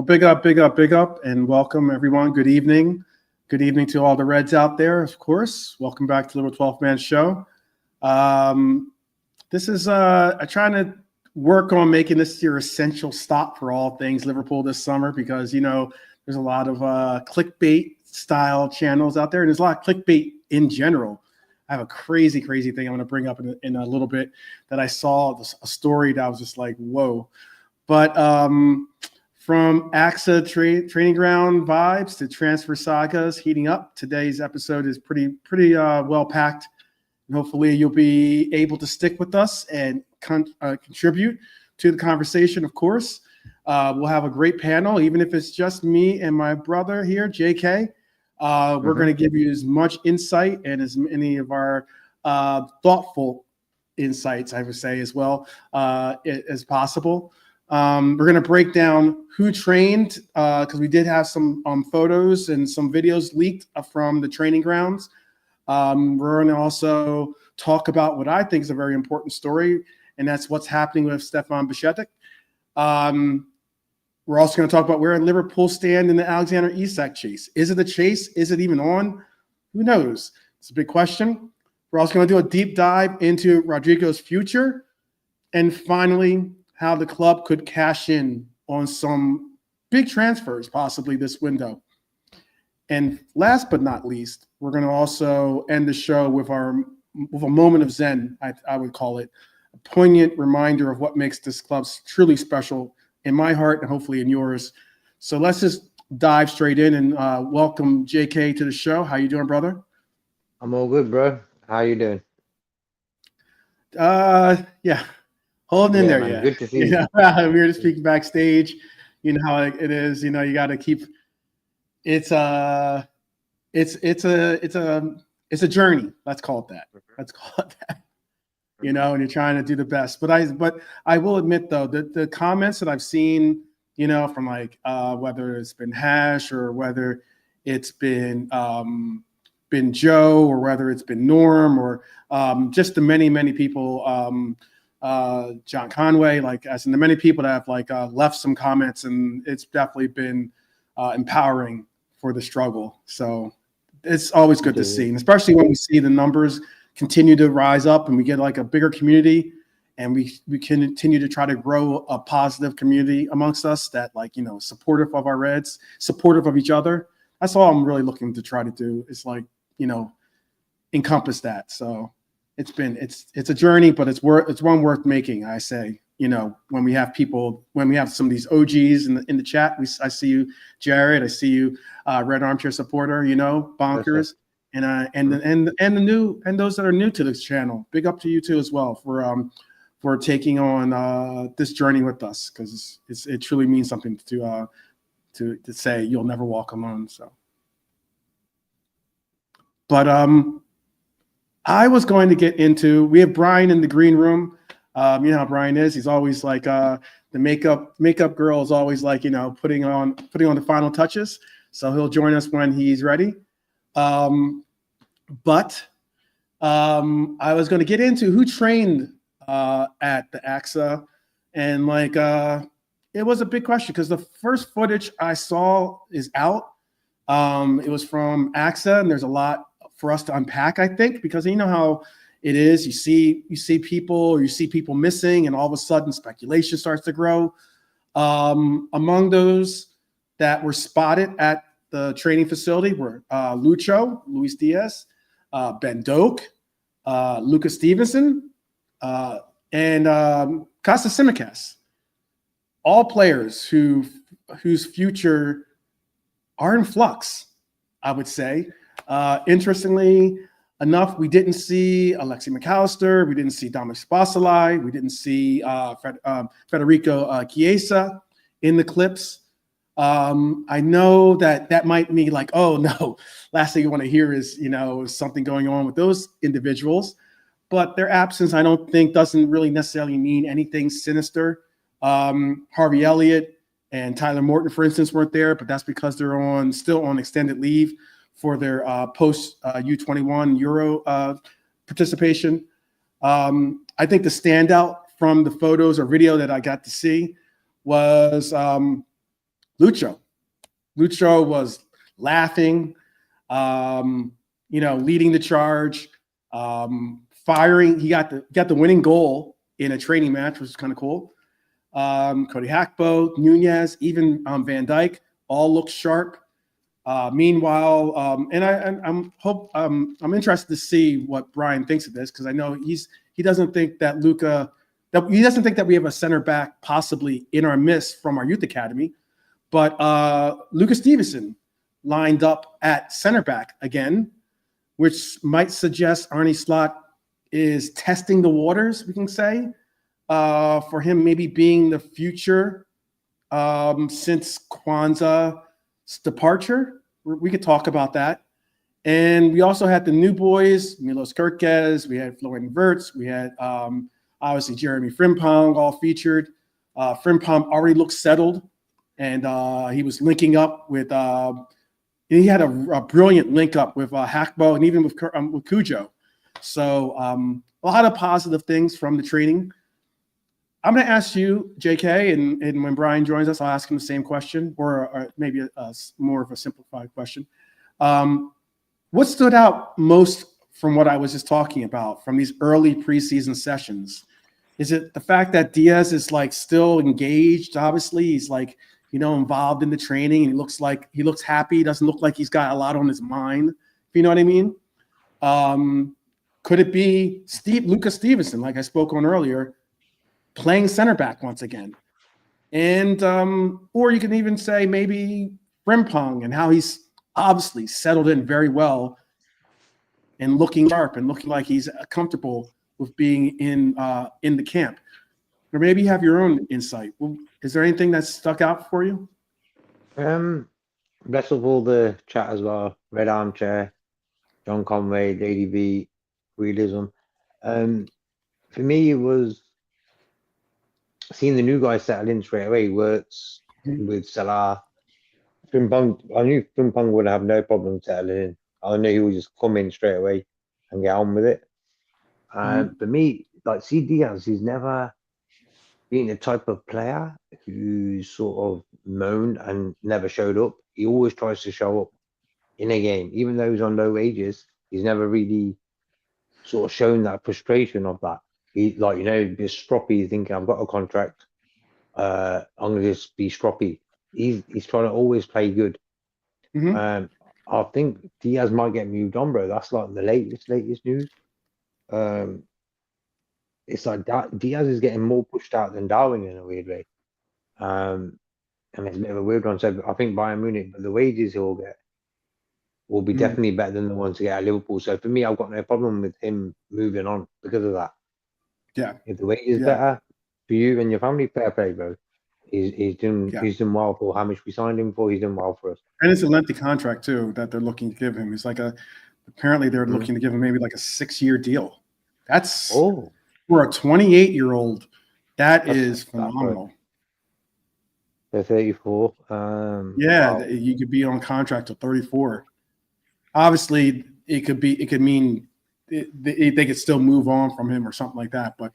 big up, big up, big up, and welcome everyone. Good evening. Good evening to all the Reds out there, of course. Welcome back to Liverpool 12th Man Show. This is I'm trying to work on making this your essential stop for all things Liverpool this summer because, you know, there's a lot of clickbait style channels out there, and there's a lot of clickbait in general. I have a crazy thing I'm going to bring up in a little bit that I saw, a story that I was just like, whoa. But from AXA training ground vibes to transfer sagas heating up, today's episode is pretty well packed. And hopefully you'll be able to stick with us and contribute to the conversation, of course. We'll have a great panel, even if it's just me and my brother here, JK. We're going to give you as much insight and as many of our thoughtful insights, I would say, as well as possible. We're going to break down who trained because we did have some photos and some videos leaked from the training grounds. We're going to also talk about what I think is a very important story, and that's what's happening with Stefan Bajcetic. We're also going to talk about where Liverpool stand in the Alexander Isak chase. Is it a chase? Is it even on? Who knows? It's a big question. We're also going to do a deep dive into Rodrygo's future. And finally, how the club could cash in on some big transfers possibly this window. And last but not least, we're going to also end the show with a moment of Zen, I would call it, a poignant reminder of what makes this club truly special in my heart and hopefully in yours. So let's just dive straight in and welcome JK to the show. How you doing, brother? I'm all good, bro. How you doing? Yeah. Holding in there, man. yeah. Good to see you. We were just speaking backstage. You know how it is. You know, you got to keep. It's a journey. Let's call it that. Let's call it that. You know, and you're trying to do the best. But I will admit though that the comments that I've seen, you know, from like whether it's been Hash or whether it's been Joe or whether it's been Norm or just the many people. John Conway, like as in the many people that have like left some comments, and it's definitely been empowering for the struggle. So it's always good to see, and especially when we see the numbers continue to rise up and we get like a bigger community, and we continue to try to grow a positive community amongst us that, like, you know, supportive of our Reds, supportive of each other. That's all I'm really looking to try to do, is like, you know, encompass that. So it's a journey, but it's one worth making. I say, you know, when we have some of these OGs in the chat, I see you, Jared. I see you, Red Armchair supporter. You know, Bonkers, and those that are new to this channel. Big up to you too as well for taking on this journey with us, because it truly means something to say you'll never walk alone. So, but I was going to get into, we have Brian in the green room. You know how Brian is. He's always like the makeup girl is always like, you know, putting on the final touches. So he'll join us when he's ready. But I was going to get into who trained at the AXA, and like it was a big question because the first footage I saw is out. It was from AXA, and there's a lot for us to unpack, I think, because you know how it is. You see people missing, and all of a sudden speculation starts to grow. Among those that were spotted at the training facility were Luis Diaz, Ben Doak, Lucas Stevenson, and Costa Simicas. All players whose future are in flux, I would say. Interestingly enough, we didn't see Alexi McAllister, we didn't see Dominic Szoboszlai, we didn't see Federico Chiesa in the clips. I know that might be like, oh no, last thing you want to hear is, you know, something going on with those individuals, but their absence, I don't think, doesn't really necessarily mean anything sinister. Harvey Elliott and Tyler Morton, for instance, weren't there, but that's because they're still on extended leave for their post U21 Euro participation. I think the standout from the photos or video that I got to see was Lucho. Lucho was laughing, leading the charge, firing. He got the winning goal in a training match, which is kind of cool. Cody Hakpo, Nunez, even Van Dijk all look sharp. Meanwhile, I'm interested to see what Brian thinks of this, because I know he doesn't think that he doesn't think that we have a center back possibly in our midst from our youth academy, but Lucas Stevenson lined up at center back again, which might suggest Arne Slot is testing the waters, we can say, for him maybe being the future since Kwanzaa's departure. We could talk about that. And we also had the new boys, Milos Kerkez, we had Florian Wirtz, we had obviously Jeremy Frimpong all featured. Frimpong already looked settled, and he was linking up with he had a brilliant link up with Hakpo and even with Cujo. So a lot of positive things from the training. I'm going to ask you, JK, and when Brian joins us, I'll ask him the same question, or maybe a more of a simplified question. What stood out most from what I was just talking about from these early preseason sessions? Is it the fact that Diaz is like still engaged? Obviously, he's like, involved in the training, and he looks happy. He doesn't look like he's got a lot on his mind. If you know what I mean? Could it be Lucas Stevenson, like I spoke on earlier, playing center back once again? And or you can even say maybe Frimpong and how he's obviously settled in very well and looking sharp and looking like he's comfortable with being in the camp. Or maybe you have your own insight. Well, is there anything that stuck out for you? Best of all the chat as well. Red Armchair, John Conway, JDV, Realism. For me, it was seeing the new guys settle in straight away. Wirtz with Salah. Frimpong, I knew Frimpong would have no problem settling in. I knew he would just come in straight away and get on with it. For me, like, see Diaz, he's never been the type of player who sort of moaned and never showed up. He always tries to show up in a game, even though he's on low wages. He's never really sort of shown that frustration of that. He, be stroppy, thinking I've got a contract. I'm gonna just be stroppy. He's trying to always play good. I think Diaz might get moved on, bro. That's like the latest news. It's like that Diaz is getting more pushed out than Darwin in a weird way. And it's a bit of a weird one. So I think Bayern Munich, but the wages he'll get will be definitely better than the ones to get at Liverpool. So for me, I've got no problem with him moving on because of that. Yeah. If the wage is better for you and your family, fair play, bro. He's done well for how much we signed him for. He's done well for us. And it's a lengthy contract too that they're looking to give him. It's like apparently they're looking to give him maybe like a 6-year deal. That's for a 28-year-old. That's is phenomenal. They're 34. Wow. You could be on contract to 34. Obviously, it could mean they could still move on from him or something like that. But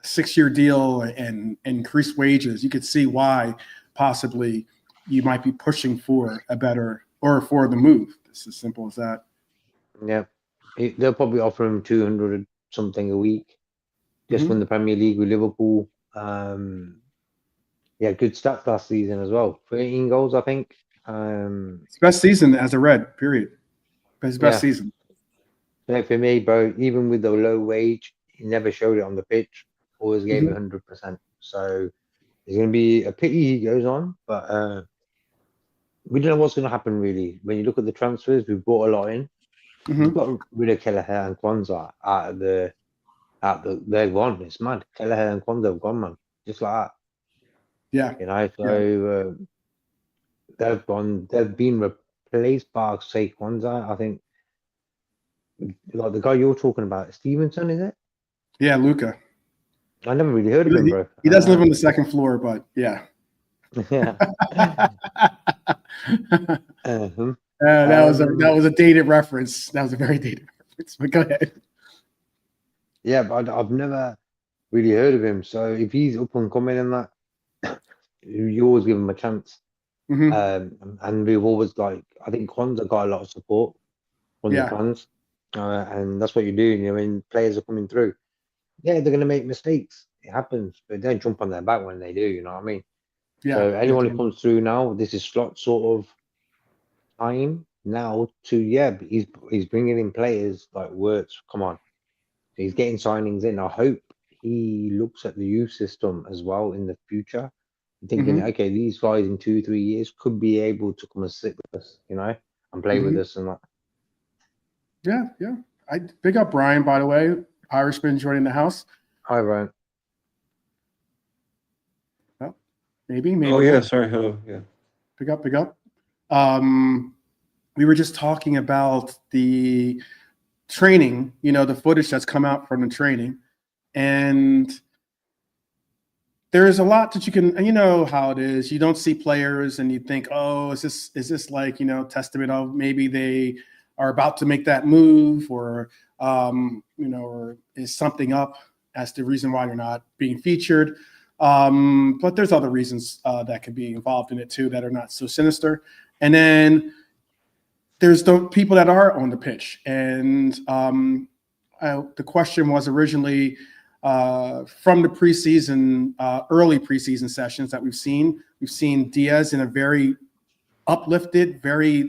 6-year deal and increased wages, you could see why possibly you might be pushing for a better or for the move. It's as simple as that. Yeah, they'll probably offer him 200 something a week. Just won the Premier League with Liverpool. Good stats last season as well. 13 goals, I think. It's best season as a Red. Period. His best season. So for me, bro, even with the low wage, he never showed it on the pitch. Always gave 100%. So it's going to be a pity he goes on, but we don't know what's going to happen really. When you look at the transfers, we've brought a lot in. We've got rid of Kelleher and Kwanzaa they're gone. It's mad. Kelleher and Kwanzaa have gone, man. Just like that. Yeah. So they've gone. They've been replaced by, say, Kwanzaa. I think, like the guy you're talking about, Stevenson, is it? Yeah, Luca. I never really heard of him, bro. He does live on the second floor, but yeah. Yeah. That was a dated reference. That was a very dated reference. But go ahead. Yeah, but I've never really heard of him. So if he's up and coming and that, you always give them a chance. Mm-hmm. And we've always like, I think Kwanzaa got a lot of support from the Yeah. fans, and that's what you're doing. You know, when players are coming through, yeah, they're going to make mistakes. It happens, but don't jump on their back when they do. You know what I mean? Yeah. So Yeah. anyone who comes through now, this is slot sort of time now to he's bringing in players like Wirtz. Come on, he's getting signings in. I hope he looks at the youth system as well in the future, thinking, Mm-hmm. okay, these guys in 2 3 years could be able to come and sit with us, you know, and play with Mm-hmm. us and that. Yeah. Yeah. I big up Brian, by the way. Irishman joining the house. Hi, Ryan. Oh, maybe. Oh yeah, sorry. Hello. Yeah. Big up. Big up. We were just talking about the training, the footage that's come out from the training. And there's a lot that you can, and you know how it is. You don't see players and you think, oh, is this like, testament of maybe they are about to make that move or, or is something up as the reason why they're not being featured. But there's other reasons that could be involved in it too that are not so sinister. And then there's the people that are on the pitch. And the question was originally from the preseason, early preseason sessions that we've seen. We've seen Diaz in a very uplifted, very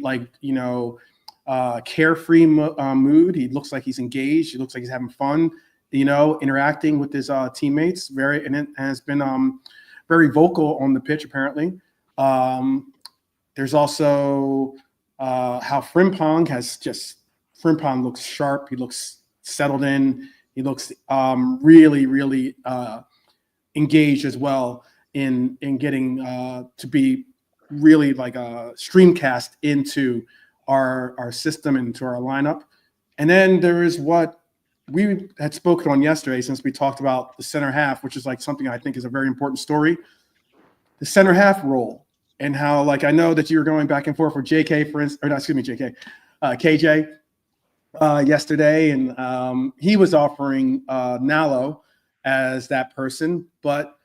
carefree mood. He looks like he's engaged. He looks like he's having fun, interacting with his teammates. And it has been very vocal on the pitch, apparently. There's also how Frimpong looks sharp. He looks settled in. He looks really, really engaged as well in getting to be really like a streamcast into our system and into our lineup. And then there is what we had spoken on yesterday, since we talked about the center half, which is like something I think is a very important story. The center half role, and how, like, I know that you were going back and forth with JK, for instance, or not, excuse me, JK, KJ yesterday, and he was offering Nalo as that person, but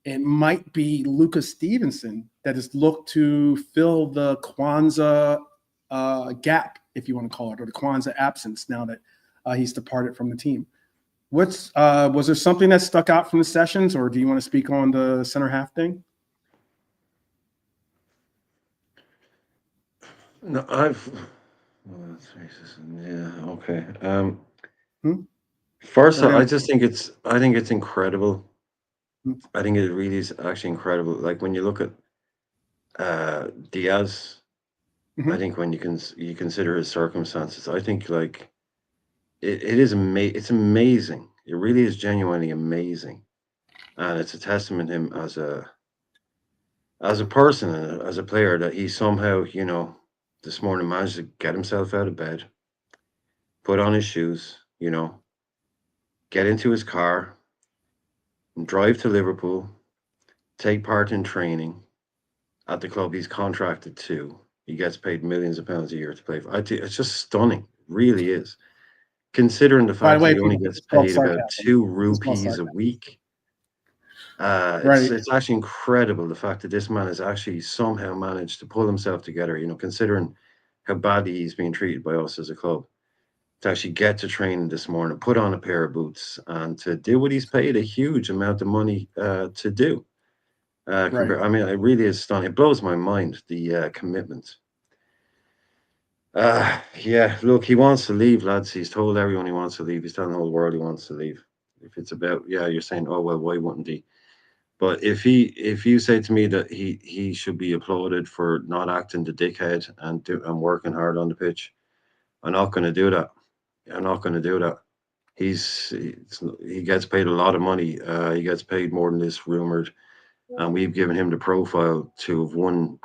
it might be Lucas Stevenson that is looked to fill the Kwanzaa gap, if you want to call it, or the Kwanzaa absence now that he's departed from the team. Was there something that stuck out from the sessions, or do you want to speak on the center half thing? No, that's racist. Yeah. Okay. First, I just think I think it's incredible. I think it really is actually incredible. Like when you look at Diaz, I think when you consider his circumstances, I think like it is it's amazing. It really is genuinely amazing, and it's a testament to him as a person and as a player that he somehow, this morning managed to get himself out of bed, put on his shoes, get into his car, and drive to Liverpool, take part in training at the club he's contracted to. He gets paid millions of pounds a year to play for. It's just stunning, really is. Considering the By the fact way, that he only gets paid about 2 rupees a week. Right. It's actually incredible the fact that this man has actually somehow managed to pull himself together, considering how badly he's being treated by us as a club, to actually get to training this morning, put on a pair of boots, and to do what he's paid a huge amount of money to do. Right. I mean, it really is stunning. It blows my mind, the commitment. Yeah, look, he wants to leave, lads. He's told everyone he wants to leave. He's telling the whole world he wants to leave. If it's about, yeah, you're saying, oh well, why wouldn't he? But if you say to me that he should be applauded for not acting the dickhead and working hard on the pitch, I'm not going to do that. I'm not going to do that. He gets paid a lot of money. He gets paid more than this rumored, and we've given him the profile to have won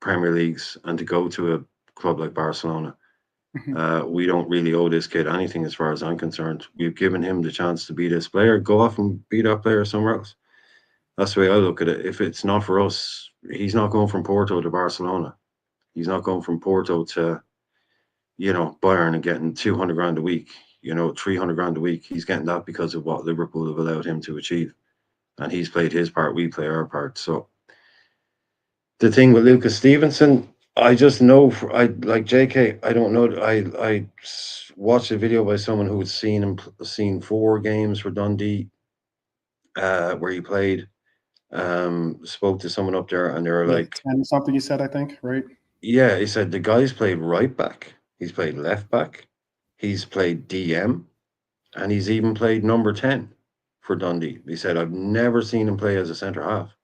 Premier Leagues and to go to a club like Barcelona. We don't really owe this kid anything as far as I'm concerned. We've given him the chance to be this player. Go off and be that player somewhere else. That's the way I look at it. If it's not for us, he's not going from Porto to Barcelona. He's not going from Porto to, Bayern and getting 200 grand a week, 300 grand a week. He's getting that because of what Liverpool have allowed him to achieve. and he's played his part. We play our part. So the thing with Lucas Stevenson, I just know I like JK. I don't know. Watched a video by someone who had seen 4 games for Dundee, where he played. Spoke to someone up there, and they were Yeah, like, 10 something you said, I think, right? "Yeah," he said the guy's played right back, he's played left back, he's played DM, and he's even played number 10 for Dundee. He said, "I've never seen him play as a centre half."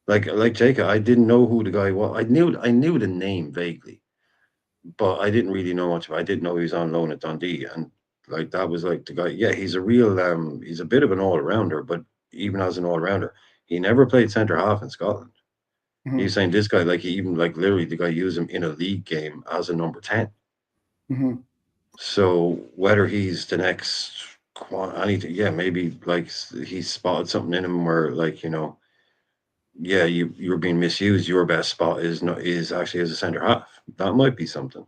Like Jacob, I didn't know who the guy was. I knew the name vaguely, but I didn't really know much. I didn't know he was on loan at Dundee, and like that was like the guy. Yeah, he's a real. He's a bit of an all rounder, but even as an all rounder, he never played centre half in Scotland. Mm-hmm. He's saying this guy, like he even like literally the guy used him in a league game as a number 10. Mm-hmm. So whether he's the next anything, yeah, maybe like he's spotted something in him where like yeah, you're being misused. Your best spot is actually as a center half. That might be something.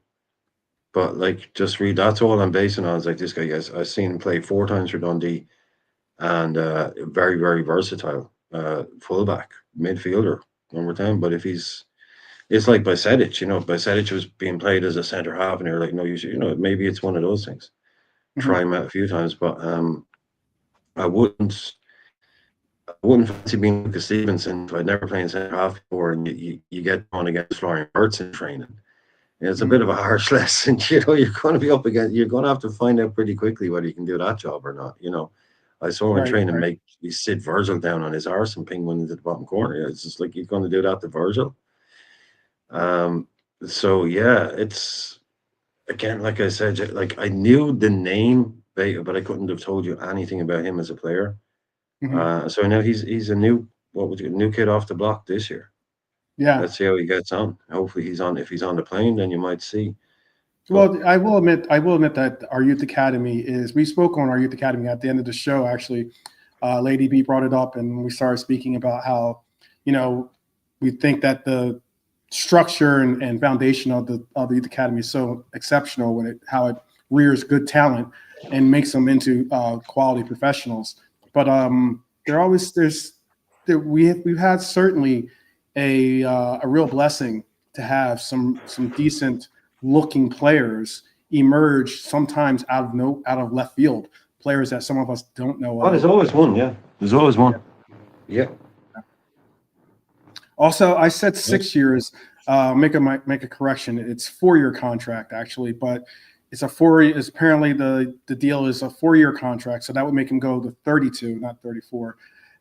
But like, just read. That's all I'm basing on. Is like this guy. Guys, I've seen him play 4 times for Dundee, and very very versatile. Fullback, midfielder, number 10. But if it's like Bajcetic. Bajcetic was being played as a center half, and they're like, no, you should. Maybe it's one of those things. Mm-hmm. Try him out a few times, but I wouldn't. I wouldn't fancy being Lucas Stevenson if I'd never played centre half before, and you get on against Florian Wirtz in training. It's a bit of a harsh lesson. You're going to be up against. You're going to have to find out pretty quickly whether you can do that job or not. I saw him in Right, training right. make you sit Virgil down on his arse and ping one into the bottom corner. It's just like you're going to do that to Virgil. So yeah, it's again like I said, like I knew the name, but I couldn't have told you anything about him as a player. Mm-hmm. So now he's a new kid off the block this year. Yeah. Let's see how he gets on. Hopefully he's on. If he's on the plane, then you might see. But Well, I will admit that our youth academy is. We spoke on our youth academy at the end of the show. Actually, Lady B brought it up, and we started speaking about how, we think that the structure and foundation of the youth academy is so exceptional how it rears good talent and makes them into quality professionals. But we've had certainly a real blessing to have some decent looking players emerge sometimes out of left field, players that some of us don't know there's of. always one. Yeah, there's always one. Yeah. Also, I said Yeah. 6 years. Make a correction. It's 4-year contract actually, but it's a 4. Is apparently the deal is a 4-year contract, so that would make him go to 32, not 34.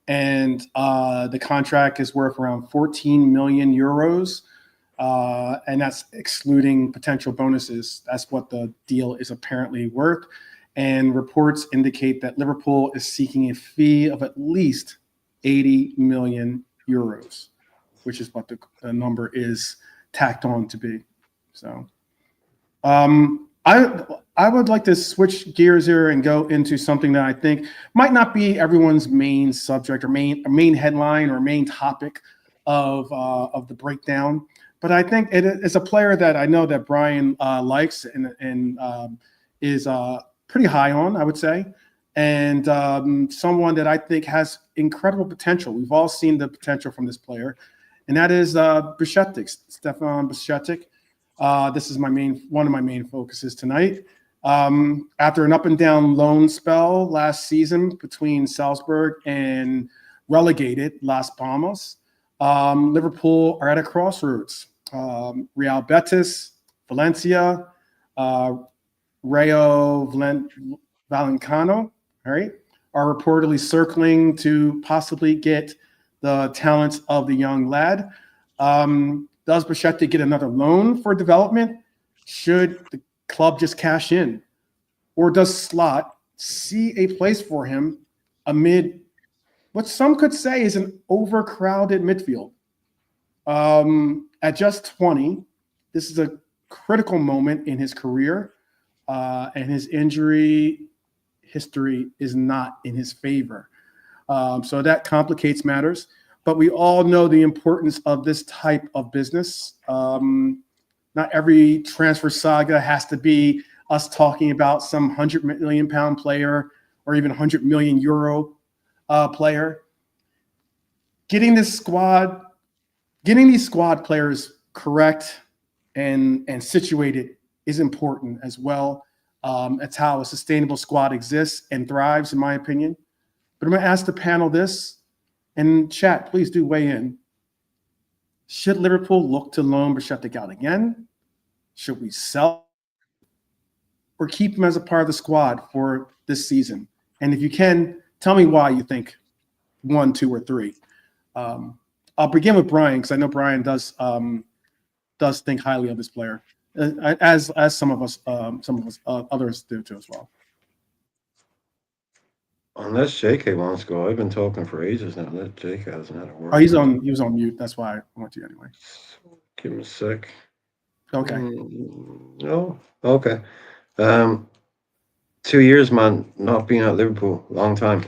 And the contract is worth around 14 million euros, and that's excluding potential bonuses. That's what the deal is apparently worth. And reports indicate that Liverpool is seeking a fee of at least 80 million euros, which is what the number is tacked on to be. So I would like to switch gears here and go into something that I think might not be everyone's main subject or main headline or main topic of the breakdown, but I think it is a player that I know that Brian likes and is pretty high on, I would say, and someone that I think has incredible potential. We've all seen the potential from this player, and that is Bajcetic, Stefan Bajcetic. This is one of my main focuses tonight. After an up and down loan spell last season between Salzburg and relegated Las Palmas, Liverpool are at a crossroads. Real Betis, Valencia, Rayo Vallecano, all right, are reportedly circling to possibly get the talents of the young lad. Does Bajcetic get another loan for development? Should the club just cash in? Or does Slot see a place for him amid what some could say is an overcrowded midfield? At just 20, this is a critical moment in his career, and his injury history is not in his favor. So that complicates matters. But we all know the importance of this type of business. Not every transfer saga has to be us talking about some £100 million player or even €100 million player. getting these squad players correct and situated is important as well. It's how a sustainable squad exists and thrives, in my opinion. But I'm going to ask the panel this, and chat, please do weigh in. Should Liverpool look to loan Bajcetic out again? Should we sell or keep him as a part of the squad for this season? And if you can, tell me why you think 1, 2, or 3. I'll begin with Brian because I know Brian does think highly of this player, as some of us others do too as well. Unless JK wants to go, I've been talking for ages now. That JK hasn't had a word. Oh, he was on mute. That's why I went to you anyway. Give him a sec. Okay. Oh, okay. 2 years, man, not being at Liverpool, long time.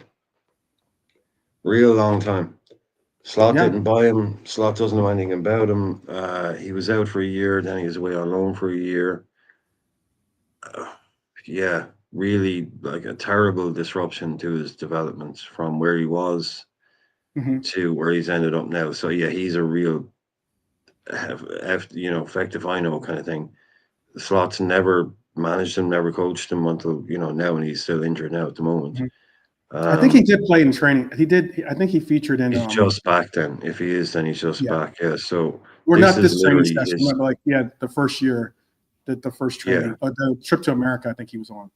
Real long time. Slot didn't buy him. Slot doesn't know anything about him. He was out for a year, then he was away on loan for a year. Yeah, really like a terrible disruption to his development from where he was to where he's ended up now. So yeah, he's a real, effective I know kind of thing. The Slot's never managed him, never coached him until now, and he's still injured now at the moment. I think he did play in training. He did. I think he featured in. He's just back then. If he is, then he's just back. Yeah. So we're not this training session. But like the first year, the first training, the trip to America. I think he was on.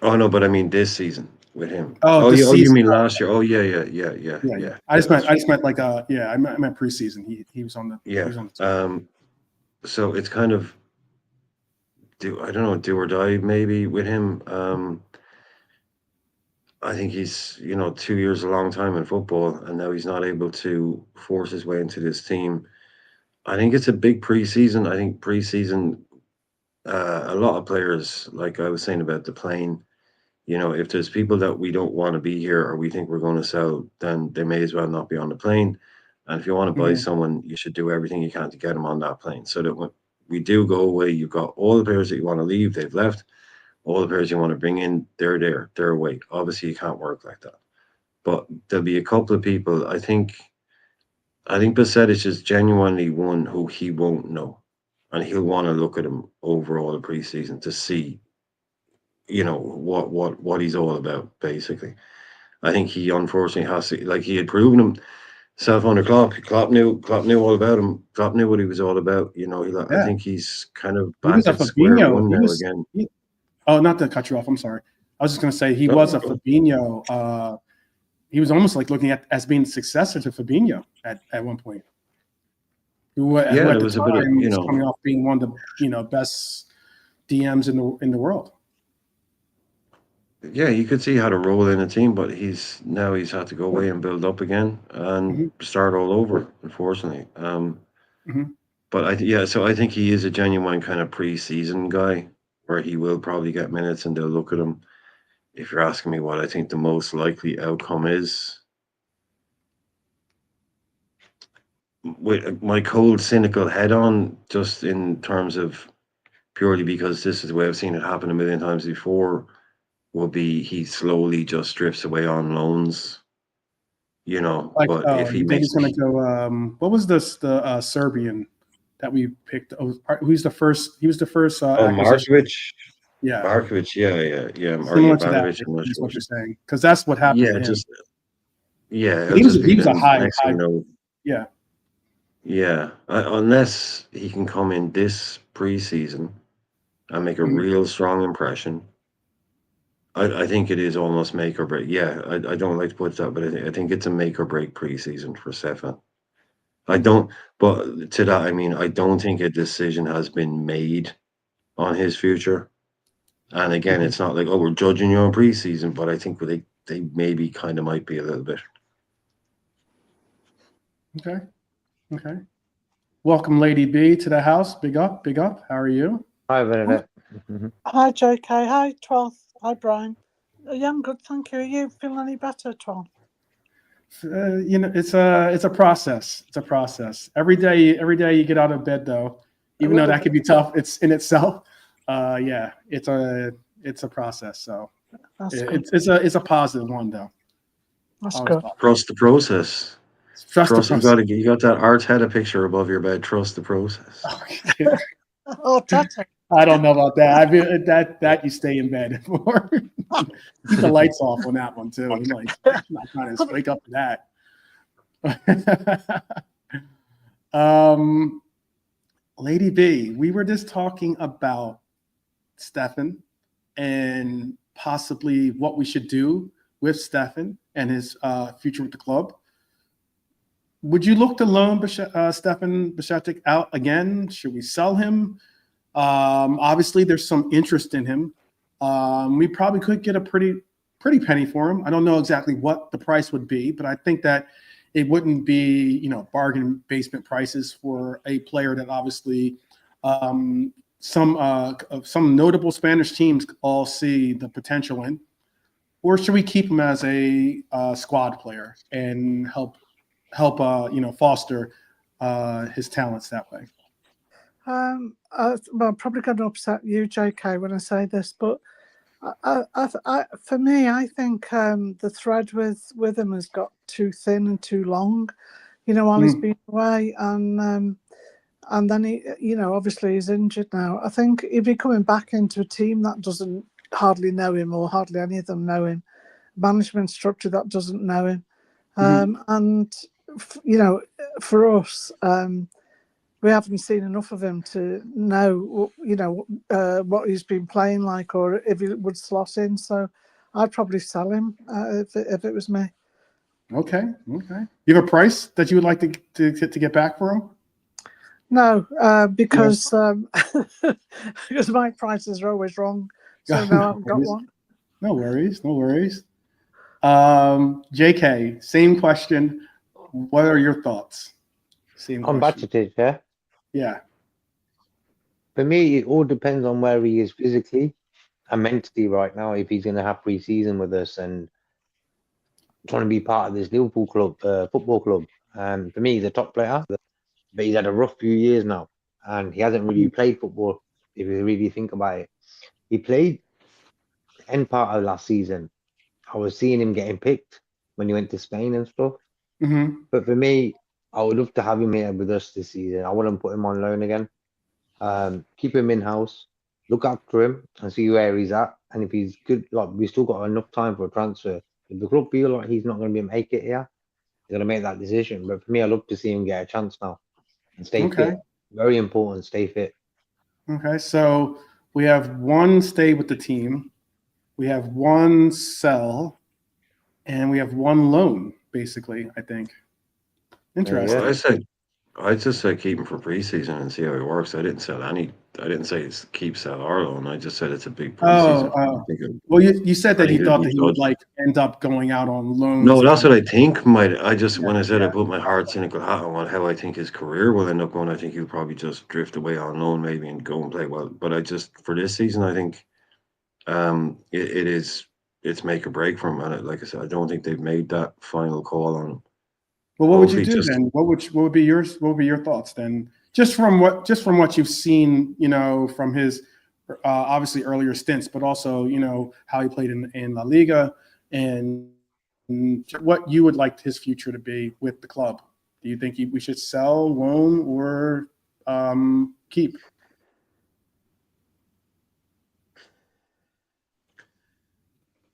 Oh no, but I mean this season with him. Oh, you mean last year? Oh yeah. I just meant like I meant preseason. He was on the. Yeah. He was on the so it's kind of do or die maybe with him. I think he's 2 years a long time in football, and now he's not able to force his way into this team. I think it's a big preseason. I think preseason, a lot of players, like I was saying about the plane, if there's people that we don't want to be here or we think we're going to sell, then they may as well not be on the plane. And if you want to buy someone, you should do everything you can to get them on that plane, so that when we do go away, you've got all the players that you want to leave, they've left. All the players you want to bring in, they're there, they're away. Obviously, you can't work like that. But there'll be a couple of people. I think Bajcetic is genuinely one who he won't know, and he'll want to look at him over all the preseason to see, what he's all about. Basically, I think he unfortunately has to. Like he had proven himself under Klopp. Klopp knew all about him. Klopp knew what he was all about. I think he's kind of back at square one now again. Oh, not to cut you off. I'm sorry. I was just going to say he was a Fabinho. He was almost like looking at as being successor to Fabinho at one point. It was a bit of coming off being one of the best DMs in the world. Yeah, you could see how to roll in a team, but he's had to go away and build up again and start all over. Unfortunately, but so I think he is a genuine kind of preseason guy, where he will probably get minutes and they'll look at him. If you're asking me what I think the most likely outcome is, with my cold, cynical head on, just in terms of purely because this is the way I've seen it happen a million times before, will be he slowly just drifts away on loans. But if he makes, he's going to go. What was the Serbian that we picked? Who's the first? He was the first. Markovic. Yeah. Markovic. Yeah. Similar to that, is what you're saying, because that's what happened. Yeah, he was a high. Yeah. Unless he can come in this preseason and make a real strong impression, I think it is almost make or break. Yeah, I don't like to put that, but I think it's a make or break preseason for Stefan. But to that, I mean, I don't think a decision has been made on his future. And again, it's not like, we're judging you on preseason, but I think they maybe kind of might be a little bit. Okay. Welcome, Lady B, to the house. Big up. How are you? Hi, Bernadette. Hi, JK. Hi, 12th. Hi, Brian. Yeah, I'm good, thank you. Are you feeling any better, 12th? It's a process. It's a process. Every day you get out of bed, though, even though that could be tough. It's in itself. It's a process. So it's a positive one, though. That's good. Trust the process. Trust the Trust. process. You got that Arteta picture above your bed. Trust the process. Okay. Oh, Tata. I don't know about that. I mean, that you stay in bed for. Keep the lights off on that one too. Like, I'm not trying to wake up to that. Lady B, we were just talking about Stefan and possibly what we should do with Stefan and his future with the club. Would you look to loan Stefan Bajcetic out again? Should we sell him? Obviously, there's some interest in him. We probably could get a pretty penny for him. I don't know exactly what the price would be, but I think that it wouldn't be, bargain basement prices for a player that obviously some notable Spanish teams all see the potential in. Or should we keep him as a squad player and help foster his talents that way? I'm probably going to upset you, JK, when I say this, but for me, I think the thread with him has got too thin and too long. While he's been away, and then he, obviously he's injured now. I think he'd be coming back into a team that doesn't hardly know him, or hardly any of them know him. Management structure that doesn't know him, and for us. We haven't seen enough of him to know, what he's been playing like, or if he would slot in. So I'd probably sell him if it was me. Okay. You have a price that you would like to get back for him? No, because because my prices are always wrong. So no, I haven't got one. No worries. JK, same question. What are your thoughts? Same On question. Bajcetic, yeah. Yeah. For me, it all depends on where he is physically and mentally right now. If he's going to have pre-season with us and trying to be part of this Liverpool football club. For me, he's a top player, but he's had a rough few years now, and he hasn't really played football. If you really think about it, he played the end part of last season. I was seeing him getting picked when he went to Spain and stuff. Mm-hmm. But for me, I would love to have him here with us this season. I wouldn't put him on loan again. Keep him in house, look after him, and see where he's at. And if he's good, like we still got enough time for a transfer. If the club feel like he's not going to make it here, they're going to make that decision. But for me, I love to see him get a chance now and stay fit. Very important, stay fit. Okay, so we have one stay with the team, we have one sell, and we have one loan, basically, I think. Interesting. Well, I just said keep him for preseason and see how he works. I didn't say it's keep, sell, or loan. I just said it's a big preseason. Well, you said that you thought that he would end up going out on loans. No, that's what I think might. When I said I put my hard cynical hat on how I think his career will end up going, I think he'll probably just drift away on loan maybe and go and play well. But I just, for this season, I think it's make or break for him. And like I said, I don't think they've made that final call on him. Well, what would you do then? What would be your thoughts then? Just from what you've seen, from his obviously earlier stints, but also how he played in La Liga and what you would like his future to be with the club. Do you think we should sell, loan, or keep?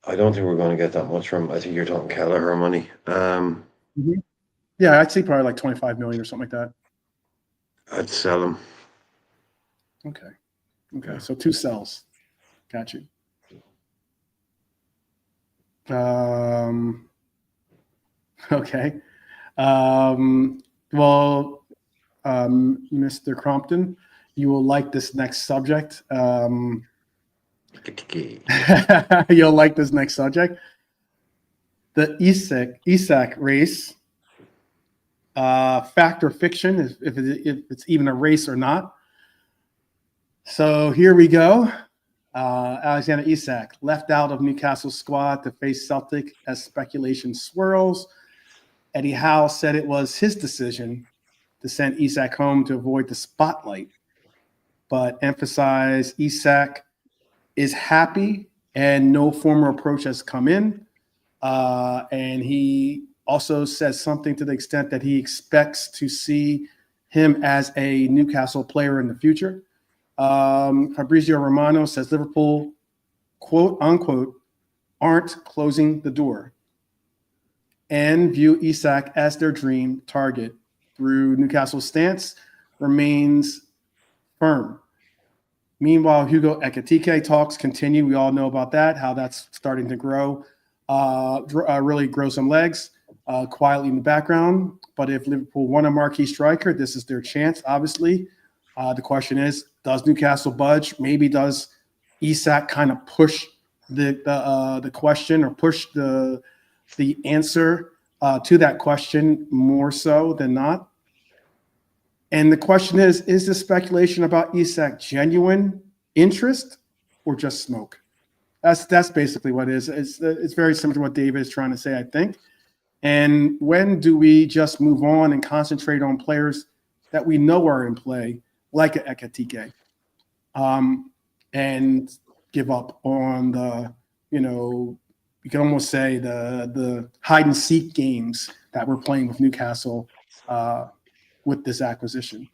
I don't think we're going to get that much from him. I think you're talking Kelleher money. Yeah, I'd say probably like 25 million or something like that. I'd sell him. Okay. Yeah. So 2 sells. Got you. Okay. Well, Mr. Crompton, you will like this next subject. You'll like this next subject. The Isak race. Fact or fiction, if it's even a race or not. So here we go. Alexander Isak left out of Newcastle's squad to face Celtic as speculation swirls. Eddie Howe said it was his decision to send Isak home to avoid the spotlight, but emphasized Isak is happy and no formal approach has come in. And he also says something to the extent that he expects to see him as a Newcastle player in the future. Fabrizio Romano says Liverpool, quote unquote, aren't closing the door and view Isak as their dream target. Through Newcastle's stance remains firm. Meanwhile, Hugo Ekitike talks continue. We all know about that, how that's starting to grow, really grow some legs quietly in the background. But if Liverpool want a marquee striker, this is their chance, obviously. The question is, does Newcastle budge? Maybe does Isak kind of push the question or push the answer to that question more so than not? And the question is the speculation about Isak genuine interest or just smoke? That's basically what it is. It's very similar to what David is trying to say, I think. And when do we just move on and concentrate on players that we know are in play, like Ekitike, and give up on the, you can almost say the hide and seek games that we're playing with Newcastle with this acquisition?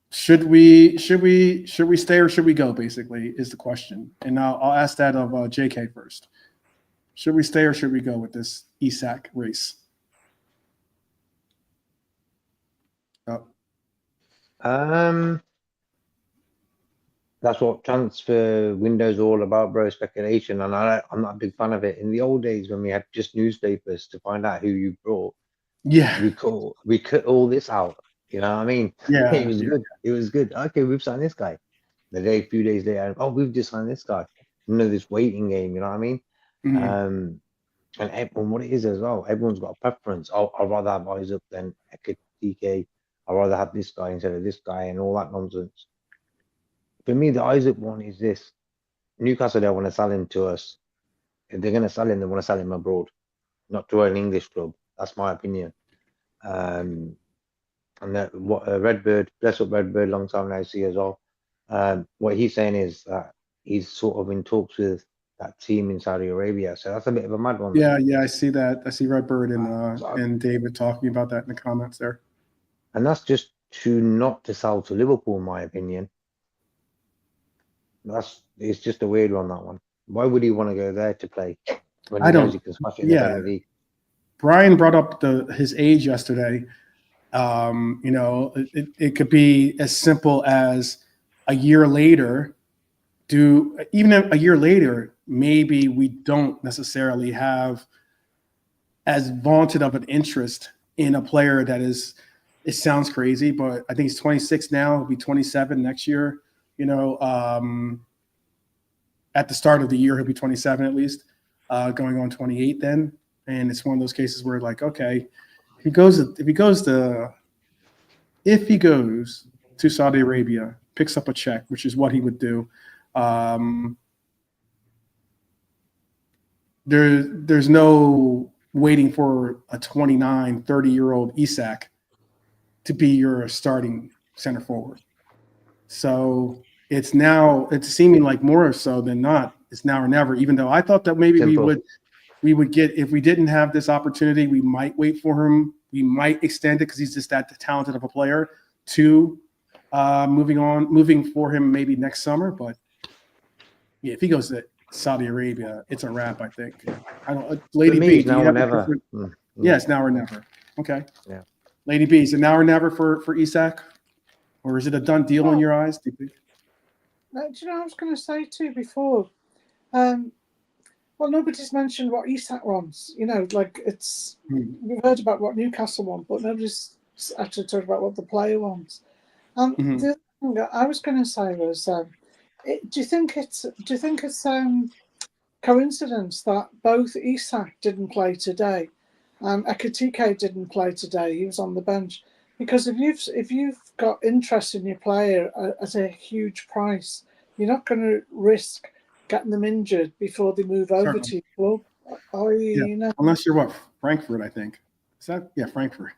Should we stay or should we go? Basically, is the question. And I'll ask that of JK first. Should we stay or should we go with this Isak race? That's what transfer windows are all about, bro. Speculation, and I'm not a big fan of it. In the old days, when we had just newspapers to find out who you brought, Yeah, we cut all this out. You know what I mean? yeah, It was good. It was good. Okay, we've signed this guy. A few days later, oh, we've just signed this guy. This waiting game. You know what I mean? Mhm. And everyone, what it is as well, everyone's got a preference. I'd rather have Isaac than Ekitike. I'd rather have this guy instead of this guy, and all that nonsense. For me, the Isaac one is this: Newcastle don't want to sell him to us. If they're going to sell him, they want to sell him abroad, not to an English club. That's my opinion. And that what Redbird, bless up Redbird, long time no see as well. What he's saying is that he's sort of in talks with that team in Saudi Arabia. So that's a bit of a mad one. Yeah, I see that. I see Redbird and David talking about that in the comments there. And that's just not to sell to Liverpool, in my opinion. It's just a weird one, that one. Why would he want to go there to play when he knows he can smash it in the Premier League? Brian brought up his age yesterday. It could be as simple as a year later. Even a year later, maybe we don't necessarily have as vaunted of an interest in a player that is. It sounds crazy, but I think he's 26 now. He'll be 27 next year. At the start of the year, he'll be 27 at least, going on 28 then. And it's one of those cases where, like, okay, if he goes to Saudi Arabia, picks up a check, which is what he would do. There's no waiting for a 29, 30-year-old Isak to be your starting center forward. So it's seeming like more so than not. It's now or never, even though I thought that maybe we would get, if we didn't have this opportunity, we might wait for him. We might extend it because he's just that talented of a player to moving for him maybe next summer. But yeah, if he goes to Saudi Arabia, it's a wrap, I think. I don't, Lady B, now or never. Yeah, it's now or never. Okay. Yeah. Lady B, is it now or never for Isak? Or is it a done deal in your eyes? Do you think? Do you know what I was going to say too before? Well, nobody's mentioned what Isak wants. Like we've heard about what Newcastle want, but nobody's actually talked about what the player wants. The other thing that I was going to say was, do you think it's coincidence that both Isak didn't play today, and Ekitike didn't play today? He was on the bench. Because if you've got interest in your player at a huge price, you're not going to risk getting them injured before they move over to your club. Unless you're Frankfurt, I think. Is that Frankfurt?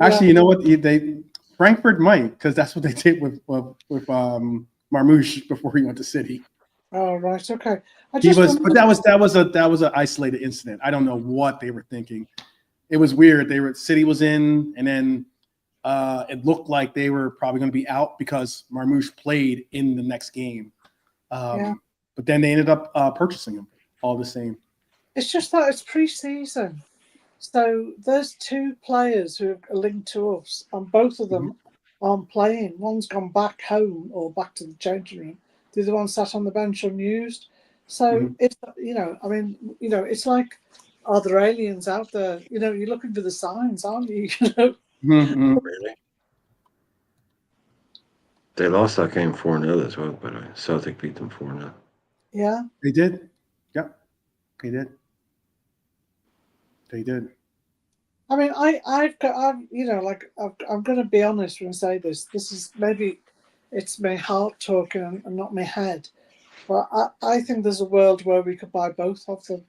Actually, you know what? Frankfurt might, because that's what they did with Marmoush before he went to City. Oh, right. Okay. He was, but that was an isolated incident. I don't know what they were thinking. It was weird. City was in, and then it looked like they were probably going to be out because Marmoush played in the next game. Yeah. But then they ended up purchasing him all the same. It's just that it's pre-season. So there's two players who are linked to us, and both of them aren't playing. One's gone back home or back to the changing room. The other one sat on the bench unused. So it's, I mean, it's like, are there aliens out there? You're looking for the signs, aren't you? Really? They lost that game 4-0 as well, by the way. Celtic beat them 4-0. Yeah. They did. Yep. They did. They did. I mean, I'm going to be honest when I say this. This is maybe it's my heart talking and not my head, but I think there's a world where we could buy both of them.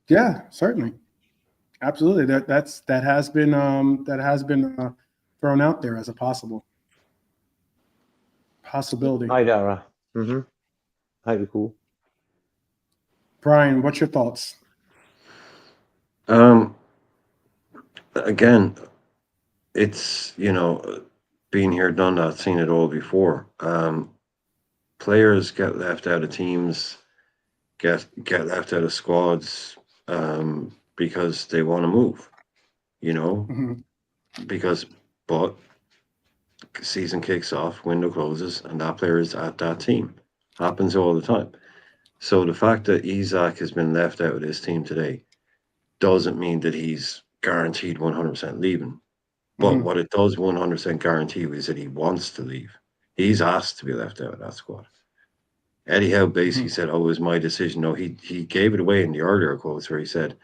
Yeah, certainly, absolutely. That has been thrown out there as a possibility. Hi, Dara. That'd be cool. Brian, what's your thoughts? Again, it's being here, done that, seen it all before. Players get left out of teams, get left out of squads, because they want to move, but season kicks off, window closes, and that player is at that team. Happens all the time. So the fact that Isak has been left out of this team today doesn't mean that he's guaranteed 100% leaving. But what it does 100% guarantee is that he wants to leave. He's asked to be left out of that squad. Eddie Howe basically said, "Oh, it was my decision." No, he gave it away in the earlier quotes where he said,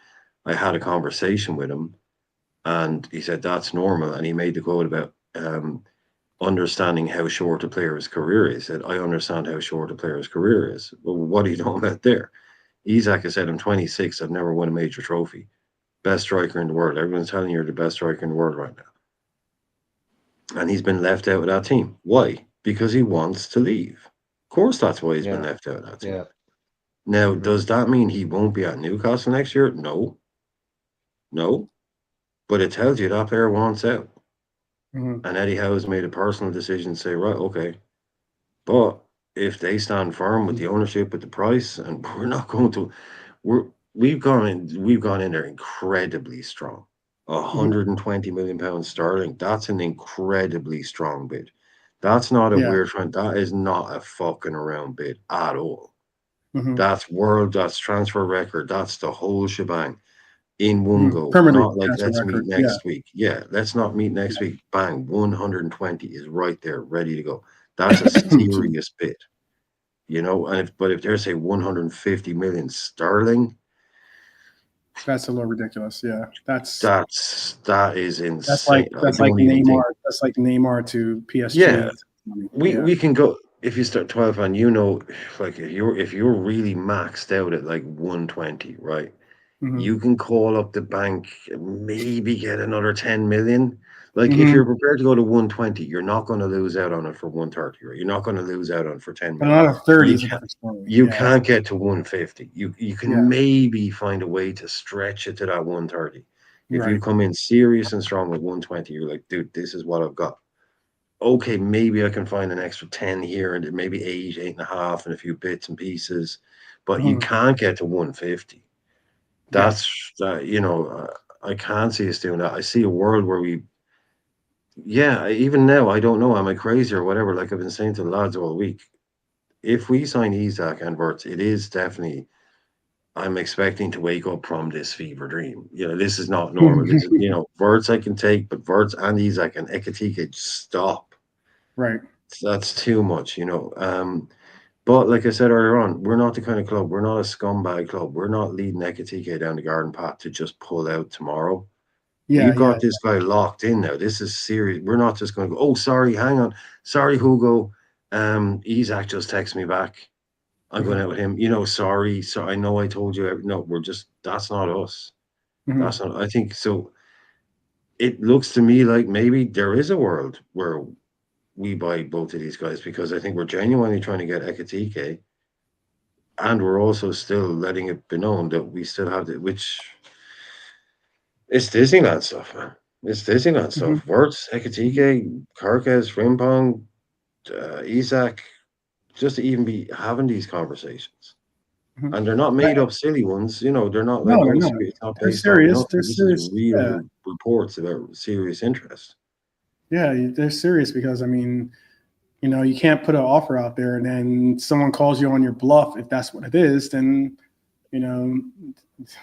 "I had a conversation with him, and he said that's normal." And he made the quote about understanding how short a player's career is. He said, "I understand how short a player's career is." Well, what are you talking about there? Isak has said, "I'm 26. I've never won a major trophy. Best striker in the world. Everyone's telling you you're the best striker in the world right now." And he's been left out of that team. Why? Because he wants to leave. Of course, that's why he's been left out of that team. Yeah. Now, does that mean he won't be at Newcastle next year? No. But it tells you that player wants out. And Eddie Howe has made a personal decision to say, right, okay. But if they stand firm with the ownership, with the price, and we're not going to, we've gone in there incredibly strong. 120 million pounds sterling. That's an incredibly strong bid. That's not a weird trend. That is not a fucking around bid at all. That's transfer record. That's the whole shebang in one go. Permanent Not like let's record. meet next week. Yeah, let's not meet next week. Bang, 120 is right there, ready to go. That's a serious bid. And if they're say 150 million sterling, that's a little ridiculous. Yeah, that is insane. That's like Neymar. That's like Neymar to PSG. Yeah, we can go if you start 12 and like if you're really maxed out at like 120, right? You can call up the bank, maybe get another 10 million. Like if you're prepared to go to 120, you're not going to lose out on it for 130, right? You're not going to lose out on it for 10 million. Another 30 is a different story. You can't get to 150. You can maybe find a way to stretch it to that 130. If you come in serious and strong with 120, you're like, dude, this is what I've got. Okay, maybe I can find an extra 10 here and maybe 8.5 and a few bits and pieces, but you can't get to 150. That's I can't see us doing that. I see a world where even now, I don't know, am I crazy or whatever? Like I've been saying to the lads all week, if we sign Isak and Wirtz, it is definitely, I'm expecting to wake up from this fever dream. This is not normal. This is, Wirtz I can take, but Wirtz and Isak and Ekatike stop. Right. That's too much, But like I said earlier on, we're not the kind of club. We're not a scumbag club. We're not leading Ekatike down the garden path to just pull out tomorrow. We've got this guy locked in now. This is serious. We're not just going to go, oh, sorry, hang on. Sorry, Hugo. Isak just texted me back. I'm going out with him. Sorry. So I know I told you. No, that's not us. That's not, I think so. It looks to me like maybe there is a world where we buy both of these guys because I think we're genuinely trying to get Ekatike. and we're also still letting it be known that we still have it, which it's Disneyland stuff, man. It's Disneyland stuff. Wirtz, Ekatike, Karkes, Frimpong, Isak, just to even be having these conversations. And they're not made up silly ones, you know, they're not like, No, they're oh, not. it's not They're based on serious. nothing. They're This serious. is real Yeah. reports about serious interest. Yeah, they're serious because, I mean, you know, you can't put an offer out there and then someone calls you on your bluff. If that's what it is, then, you know,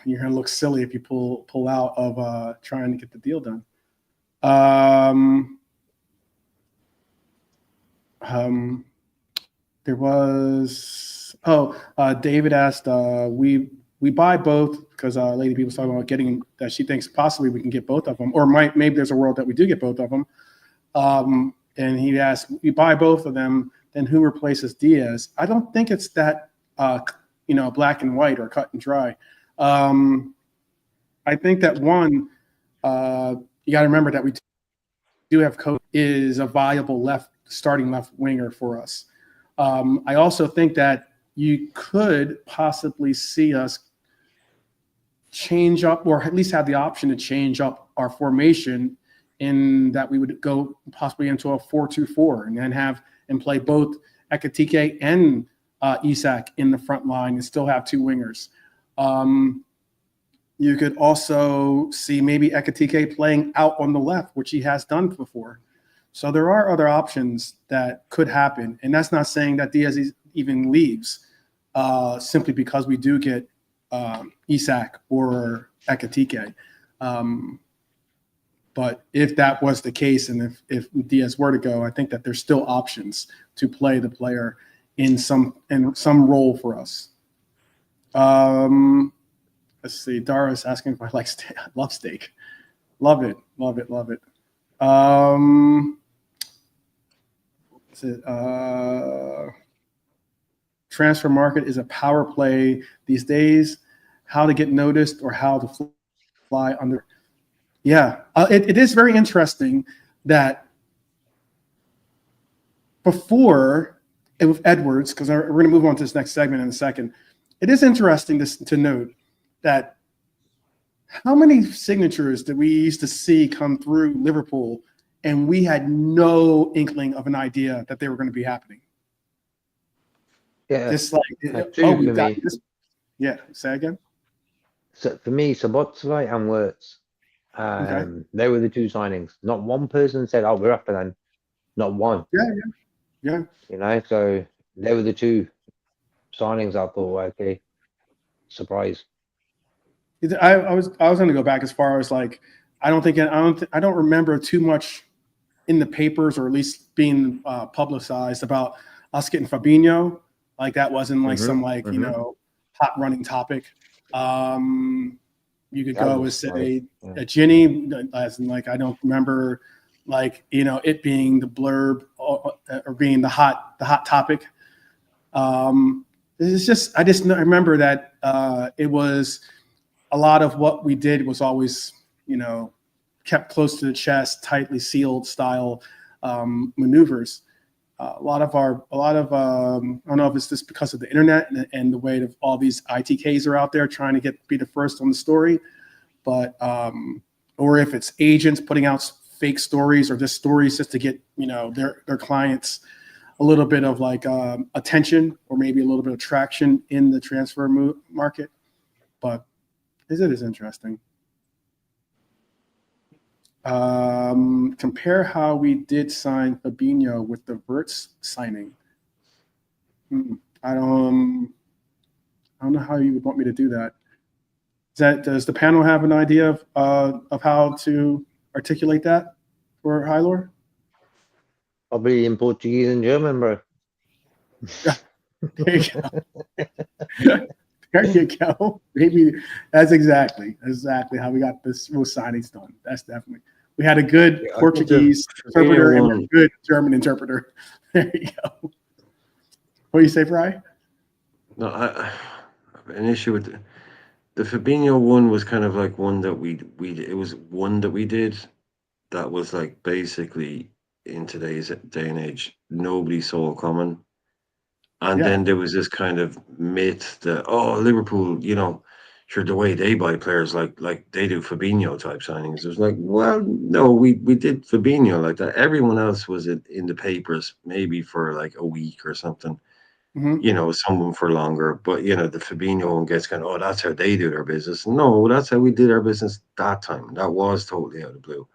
you're going to look silly if you pull out of trying to get the deal done. There was David asked, we buy both because Lady B was talking about getting that she thinks possibly we can get both of them, or maybe there's a world that we do get both of them. And he asked, we buy both of them, then who replaces Diaz? I don't think it's that black and white or cut and dry. I think that one, you got to remember that we do have Konate is a viable starting left winger for us. I also think that you could possibly see us change up, or at least have the option to change up our formation, in that we would go possibly into a 4-2-4 and then play both Ekatike and Isak in the front line and still have two wingers. You could also see maybe Ekatike playing out on the left, which he has done before. So there are other options that could happen. And that's not saying that Diaz even leaves simply because we do get Isak or Ekatike. But if that was the case, and if Diaz were to go, I think that there's still options to play the player in some role for us. Let's see. Dara's asking if I like steak. I love steak. Love it. Love it. Love it. Transfer market is a power play these days. How to get noticed or how to fly under. Yeah, it is very interesting that before with Edwards, because we're going to move on to this next segment in a second. It is interesting to note that how many signatures did we used to see come through Liverpool, and we had no inkling of an idea that they were going to be happening. Yeah, Just like, we got this. Yeah, say again. So for me, Bajcetic and Wirtz, they were the two signings. Not one person said, "Oh, we're after them." Not one. Yeah. You know, so they were the two signings. I thought, okay, surprise. I was going to go back as far as like I don't remember too much in the papers, or at least being publicized about us getting Fabinho. Like that wasn't like some hot running topic. You could go with say a Ginny, as in like I don't remember like it being the blurb or being the hot topic. It's just I remember that it was a lot of what we did was always kept close to the chest, tightly sealed style maneuvers. A lot of I don't know if it's just because of the internet and the way that all these ITKs are out there trying to be the first on the story, but or if it's agents putting out fake stories or just stories just to get their clients a little bit of like attention or maybe a little bit of traction in the transfer market. But it is interesting. Compare how we did sign Fabinho with the Wirtz signing. I don't know how you would want me to do that. Does the panel have an idea of how to articulate that for Hylor? Probably in Portuguese and German, bro. There you go. There you go. Maybe that's exactly how we got most signings done. That's definitely. We had a good Portuguese interpreter and a good German interpreter. There you go. What do you say, Fry? No, I have an issue with the Fabinho one. Was kind of like one that it was one that we did that was like basically in today's day and age nobody saw coming, And Yeah. then there was this kind of myth that, oh, Liverpool, sure, the way they buy players, like they do Fabinho type signings. It was like, well, no, we did Fabinho like that. Everyone else was in the papers maybe for like a week or something, Hmm. someone for longer. But the Fabinho one gets kind of, oh, that's how they do their business. No, that's how we did our business that time. That was totally out of the blue.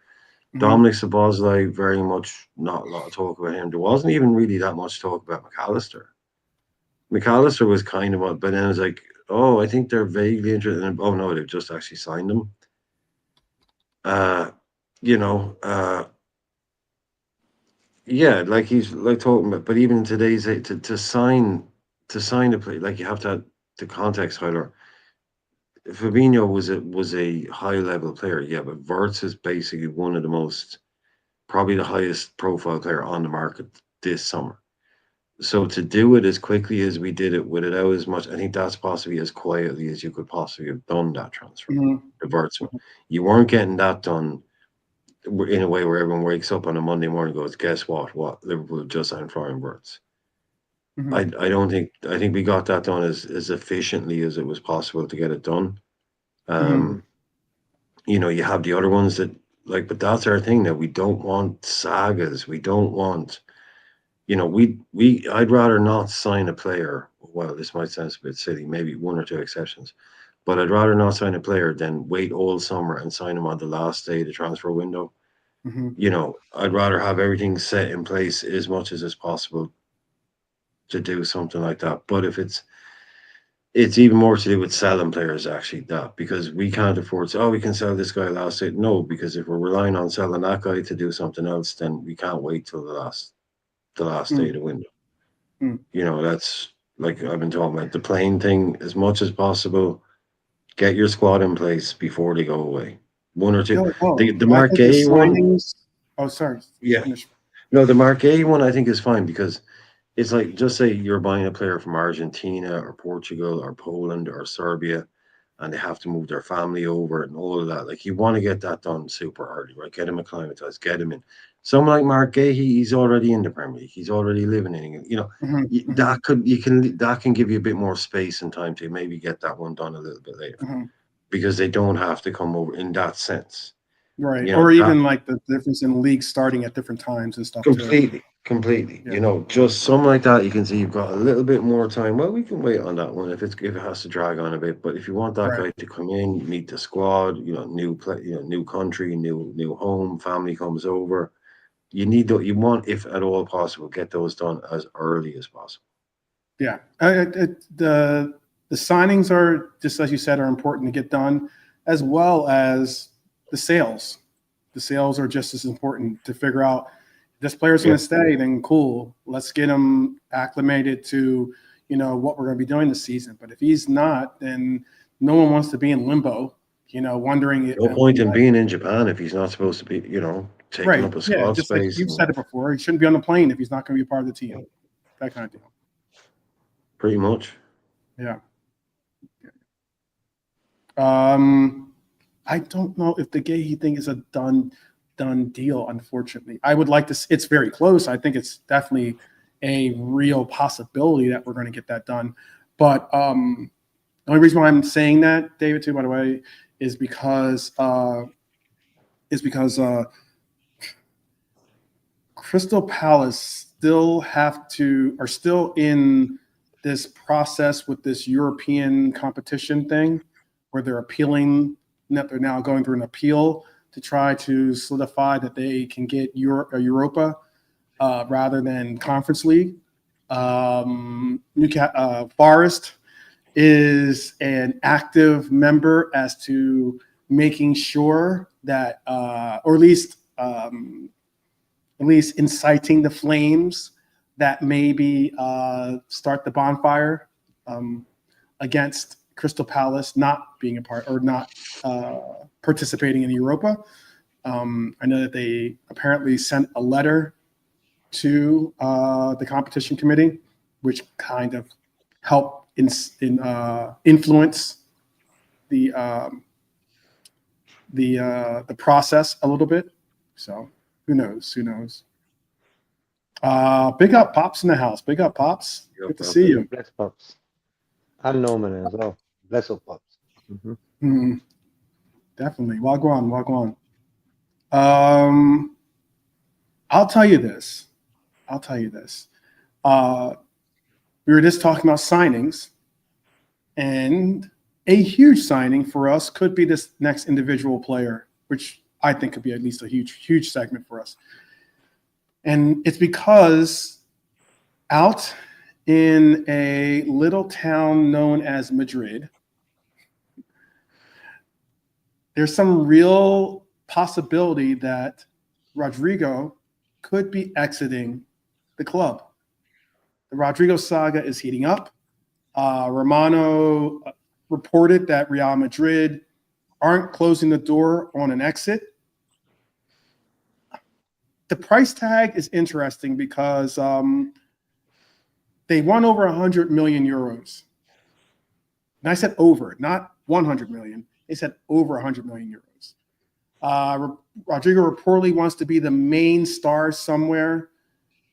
Hmm. Dominic Szoboszlai, very much not a lot of talk about him. There wasn't even really that much talk about McAllister. McAllister was kind of, but then it's like, oh, I think they're vaguely interested in. Oh no, they've just actually signed him. Uh, you know, uh, yeah, like he's like talking about. But even in today's to sign a play, like you have to have the context, Tyler. Fabinho was a high level player, yeah, but Wirtz is basically one of the most, probably the highest profile player on the market this summer. So to do it as quickly as we did it without as much, I think that's possibly as quietly as you could possibly have done that transfer. Hmm. The Wirtz one. You weren't getting that done in a way where everyone wakes up on a Monday morning and goes, guess what? What? Liverpool just signed Florian Wirtz. Hmm. I think we got that done as efficiently as it was possible to get it done. Hmm. Um, you have the other ones that like, but that's our thing now. We don't want sagas. We don't want, I'd rather not sign a player. Well, this might sound a bit silly, maybe one or two exceptions, but I'd rather not sign a player than wait all summer and sign him on the last day of the transfer window. Hmm. I'd rather have everything set in place as much as is possible to do something like that. But if it's even more to do with selling players actually, that because we can't afford to, oh, we can sell this guy last day. No, because if we're relying on selling that guy to do something else, then we can't wait till the last day of the window. That's like I've been talking about the playing thing as much as possible. Get your squad in place before they go away. One or two. Yeah, oh, The I Mark think the A one, signings. Oh, sorry. yeah. Finish. No, the Mark A one I think is fine because it's like just say you're buying a player from Argentina or Portugal or Poland or Serbia and they have to move their family over and all of that. Like you want to get that done super early, right? Get him acclimatized, get him in. Someone like Mark Gahey, he's already in the Premier League. He's already living in England. Hmm. Hmm. That can give you a bit more space and time to maybe get that one done a little bit later Hmm. because they don't have to come over in that sense. Right. Or That even like the difference in leagues starting at different times and stuff too. completely. Yeah. Just something like that. You can see you've got a little bit more time. Well, we can wait on that one if it has to drag on a bit. But if you want that Right. guy to come in, meet the squad, new play, new country, new home, family comes over. You want, if at all possible, get those done as early as possible. Yeah. The signings are just as you said are important to get done, as well as the sales. The sales are just as important to figure out if this player's going Yeah. to stay. Then cool, let's get him acclimated to what we're going to be doing this season. But if he's not, then no one wants to be in limbo. Wondering. No point in being in Japan if he's not supposed to be, taking Right. up a Yeah. squad Just like space. you've And said it before, he shouldn't be on the plane if he's not going to be a part of the team. That kind of deal. pretty much. Yeah. I don't know if the Gahey thing is a done deal. Unfortunately, I would like to. It's very close. I think it's definitely a real possibility that we're going to get that done. But the only reason why I'm saying that, David, too, by the way, is because Crystal Palace are still in this process with this European competition thing where they're appealing, that they're now going through an appeal to try to solidify that they can get Europa rather than Conference League. Forest is an active member as to making sure that, or at least inciting the flames that maybe start the bonfire against Crystal Palace not being a part or not participating in Europa. I know that they apparently sent a letter to the competition committee, which kind of helped influence the process a little bit. So who knows? Who knows? Big up Pops in the house. Big up Pops. Big up, Good to Pops. see you. Bless Pops. And Norman as well. Bless up Pops. Mm-hmm. Definitely. Wagwan. I'll tell you this. We were just talking about signings, and a huge signing for us could be this next individual player, which I think could be at least a huge segment for us. And it's because out in a little town known as Madrid, there's some real possibility that Rodrygo could be exiting the club. The Rodrygo saga is heating up. Romano reported that Real Madrid aren't closing the door on an exit. The price tag is interesting because they won over 100 million euros. And I said over, not 100 million. They said over 100 million euros. Rodrygo reportedly wants to be the main star somewhere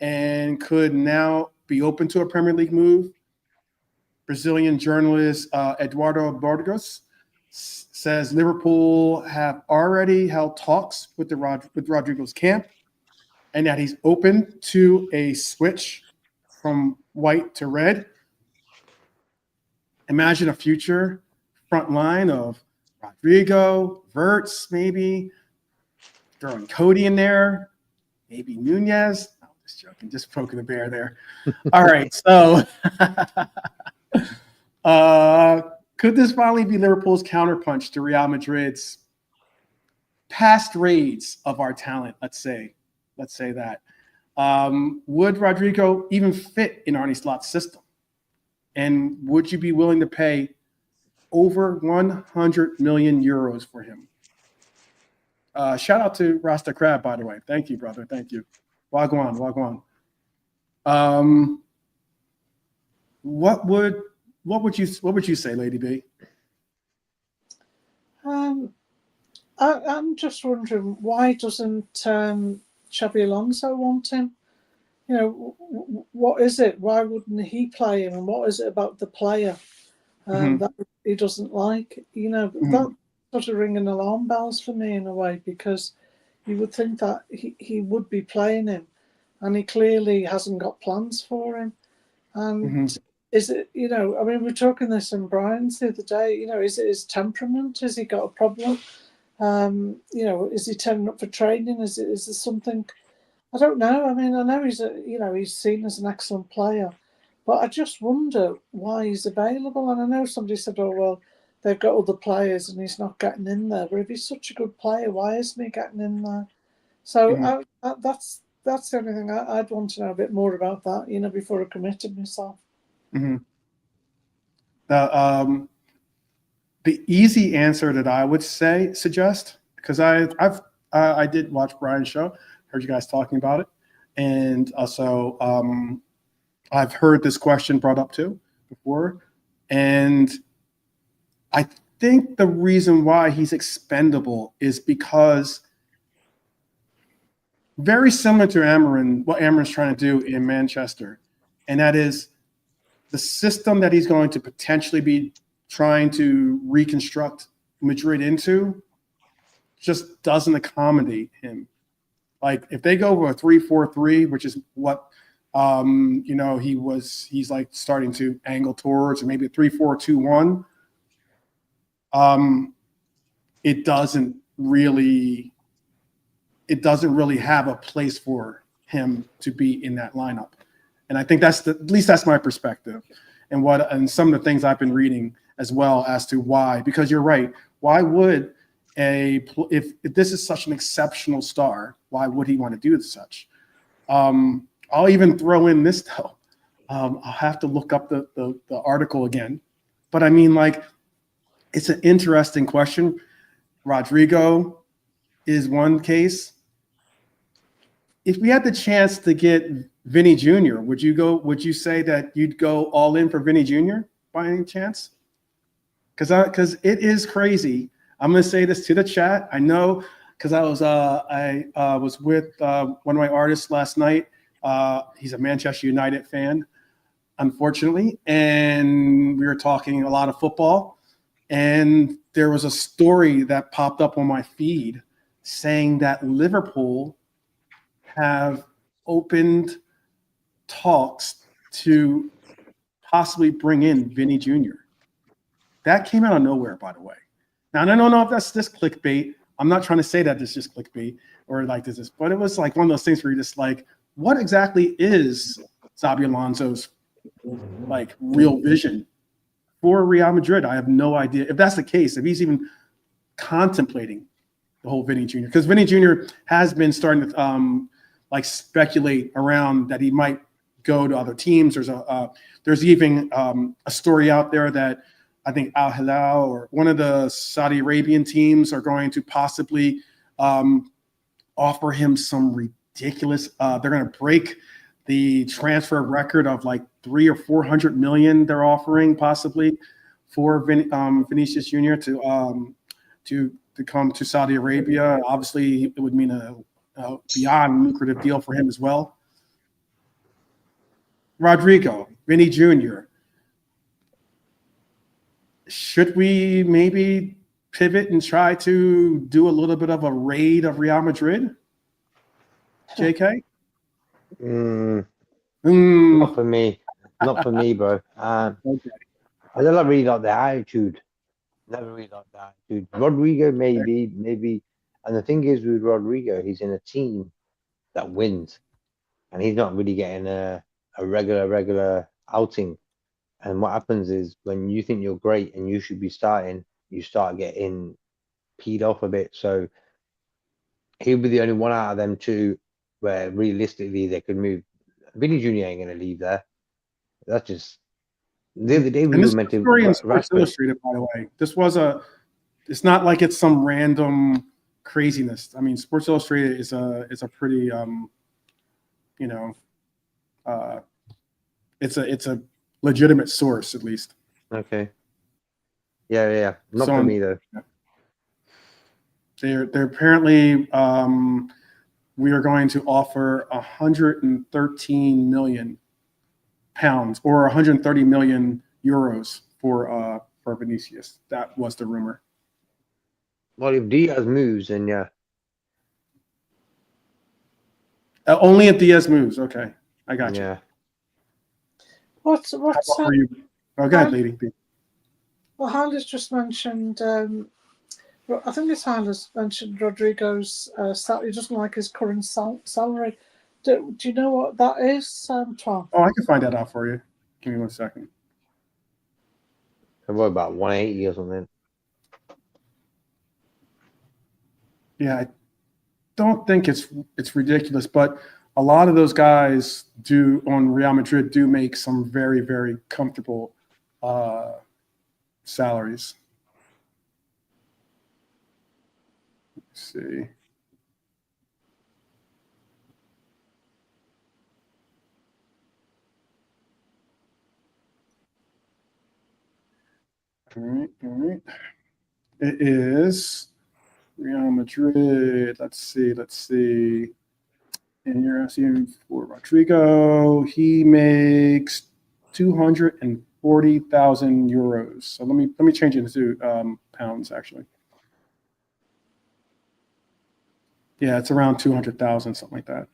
and could now be open to a Premier League move. Brazilian journalist Eduardo Borges says Liverpool have already held talks with Rodrygo's camp, and that he's open to a switch from white to red. Imagine a future front line of Rodrygo, Verts, maybe throwing Cody in there, maybe Nunez. I'm just joking, just poking the bear there. All right, so could this finally be Liverpool's counterpunch to Real Madrid's past raids of our talent? Let's say that. Would Rodrygo even fit in Arne Slot's system? And would you be willing to pay over 100 million euros for him? Shout out to Rasta Crab, by the way. Thank you, brother. Thank you. Wagwan. What would you say, Lady B? I'm just wondering, why doesn't Xabi Alonso want him? You know, what is it? Why wouldn't he play him? And what is it about the player that he doesn't like? You know, that sort of ringing alarm bells for me in a way, because you would think that he would be playing him, and he clearly hasn't got plans for him. And is it, you know, I mean, we were talking this in Brian's the other day, you know, is it his temperament? Has he got a problem? You know, is he turning up for training? Is there something? I don't know. I mean, I know he's seen as an excellent player, but I just wonder why he's available. And I know somebody said, oh, well, they've got other players and he's not getting in there. But if he's such a good player, why isn't he getting in there? So that's the only thing I'd want to know a bit more about that, you know, before I committed myself. The easy answer that I would suggest, because I did watch Brian's show, heard you guys talking about it, and also I've heard this question brought up too before, and I think the reason why he's expendable is because very similar to what Amarin's trying to do in Manchester, and that is the system that he's going to potentially be trying to reconstruct Madrid into just doesn't accommodate him. Like if they go with a 3-4-3, which is what you know, he's like starting to angle towards, or maybe a 3-4-2-1. It doesn't really have a place for him to be in that lineup. And I think at least that's my perspective, and some of the things I've been reading as well as to why. Because you're right. Why would if this is such an exceptional star, why would he want to do such? I'll even throw in this though. I'll have to look up the article again, but I mean, like, it's an interesting question. Rodrygo is one case. If we had the chance to get Vinny Jr., would you say that you'd go all in for Vinny Jr. by any chance? Because it is crazy. I'm going to say this to the chat. I know, because I was with one of my artists last night, He's a Manchester United fan, unfortunately, and we were talking a lot of football. And there was a story that popped up on my feed saying that Liverpool have opened talks to possibly bring in Vinny Jr. That came out of nowhere, by the way. Now, I don't know if that's just clickbait. I'm not trying to say that it's just clickbait or like this, but it was like one of those things where you're just like, what exactly is Xabi Alonso's like real vision for Real Madrid? I have no idea. If that's the case, if he's even contemplating the whole Vinny Jr., because Vinny Jr. has been starting to like speculate around that he might go to other teams. There's even a story out there that I think Al Hilal or one of the Saudi Arabian teams are going to possibly offer him some ridiculous. They're going to break the transfer record of like 300 or 400 million. They're offering possibly for Vinicius Jr. to come to Saudi Arabia. Obviously, it would mean a beyond lucrative deal for him as well. Rodrygo, Vinny Jr. Should we maybe pivot and try to do a little bit of a raid of Real Madrid? JK? Not for me. Not for me, bro. Okay. I don't really like the attitude. Never really liked the attitude. Rodrygo, maybe. And the thing is with Rodrygo, he's in a team that wins. And he's not really getting a regular outing. And what happens is when you think you're great and you should be starting, you start getting peed off a bit. So he'll be the only one out of them two where realistically they could move. Vinny Jr. ain't going to leave there. That's just the other day we were meant to. Story in Sports Illustrated, by the way. It's not like it's some random craziness. I mean, Sports Illustrated is a pretty it's a legitimate source, at least. Okay. Yeah. Not for me though. They're apparently we are going to offer 113 million pounds or 130 million euros for Vinicius. That was the rumor. Well, if Diaz moves, then yeah. Only if Diaz moves. Okay, I got you. Yeah. What's How are you? Oh, go ahead, lady. Well, Harley's just mentioned. I think it's Harley's mentioned Rodrygo's salary. He doesn't like his current salary. Do you know what that is, Tom? Oh, I can find that out for you. Give me 1 second. What about 180 or something? Yeah, I don't think it's ridiculous, but a lot of those guys on Real Madrid do make some very, very comfortable salaries. Let's see. All right. It is Real Madrid. Let's see. And you're asking for Rodrygo. He makes 240,000 euros. So let me change it into pounds, actually. Yeah, it's around 200,000, something like that.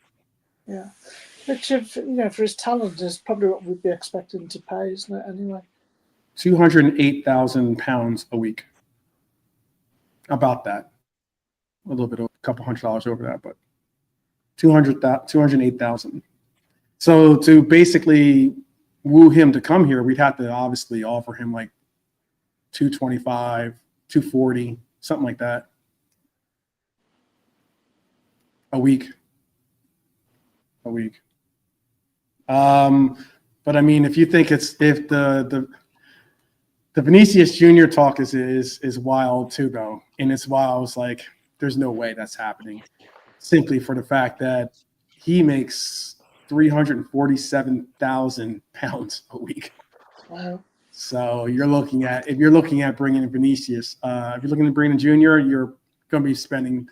Yeah, which for his talent is probably what we'd be expecting to pay, isn't it? Anyway. 208,000 pounds a week. About that. A little bit, a couple $100 over that, but 208,000. So to basically woo him to come here, we'd have to obviously offer him like 225, 240, something like that. A week. But I mean, if you think if the Vinicius Jr. talk is wild too, though, and it's wild. It's like there's no way that's happening, simply for the fact that he makes 347,000 pounds a week. Wow. So if you're looking at bringing in Vinicius, if you're looking at bringing in Junior, you're going to be spending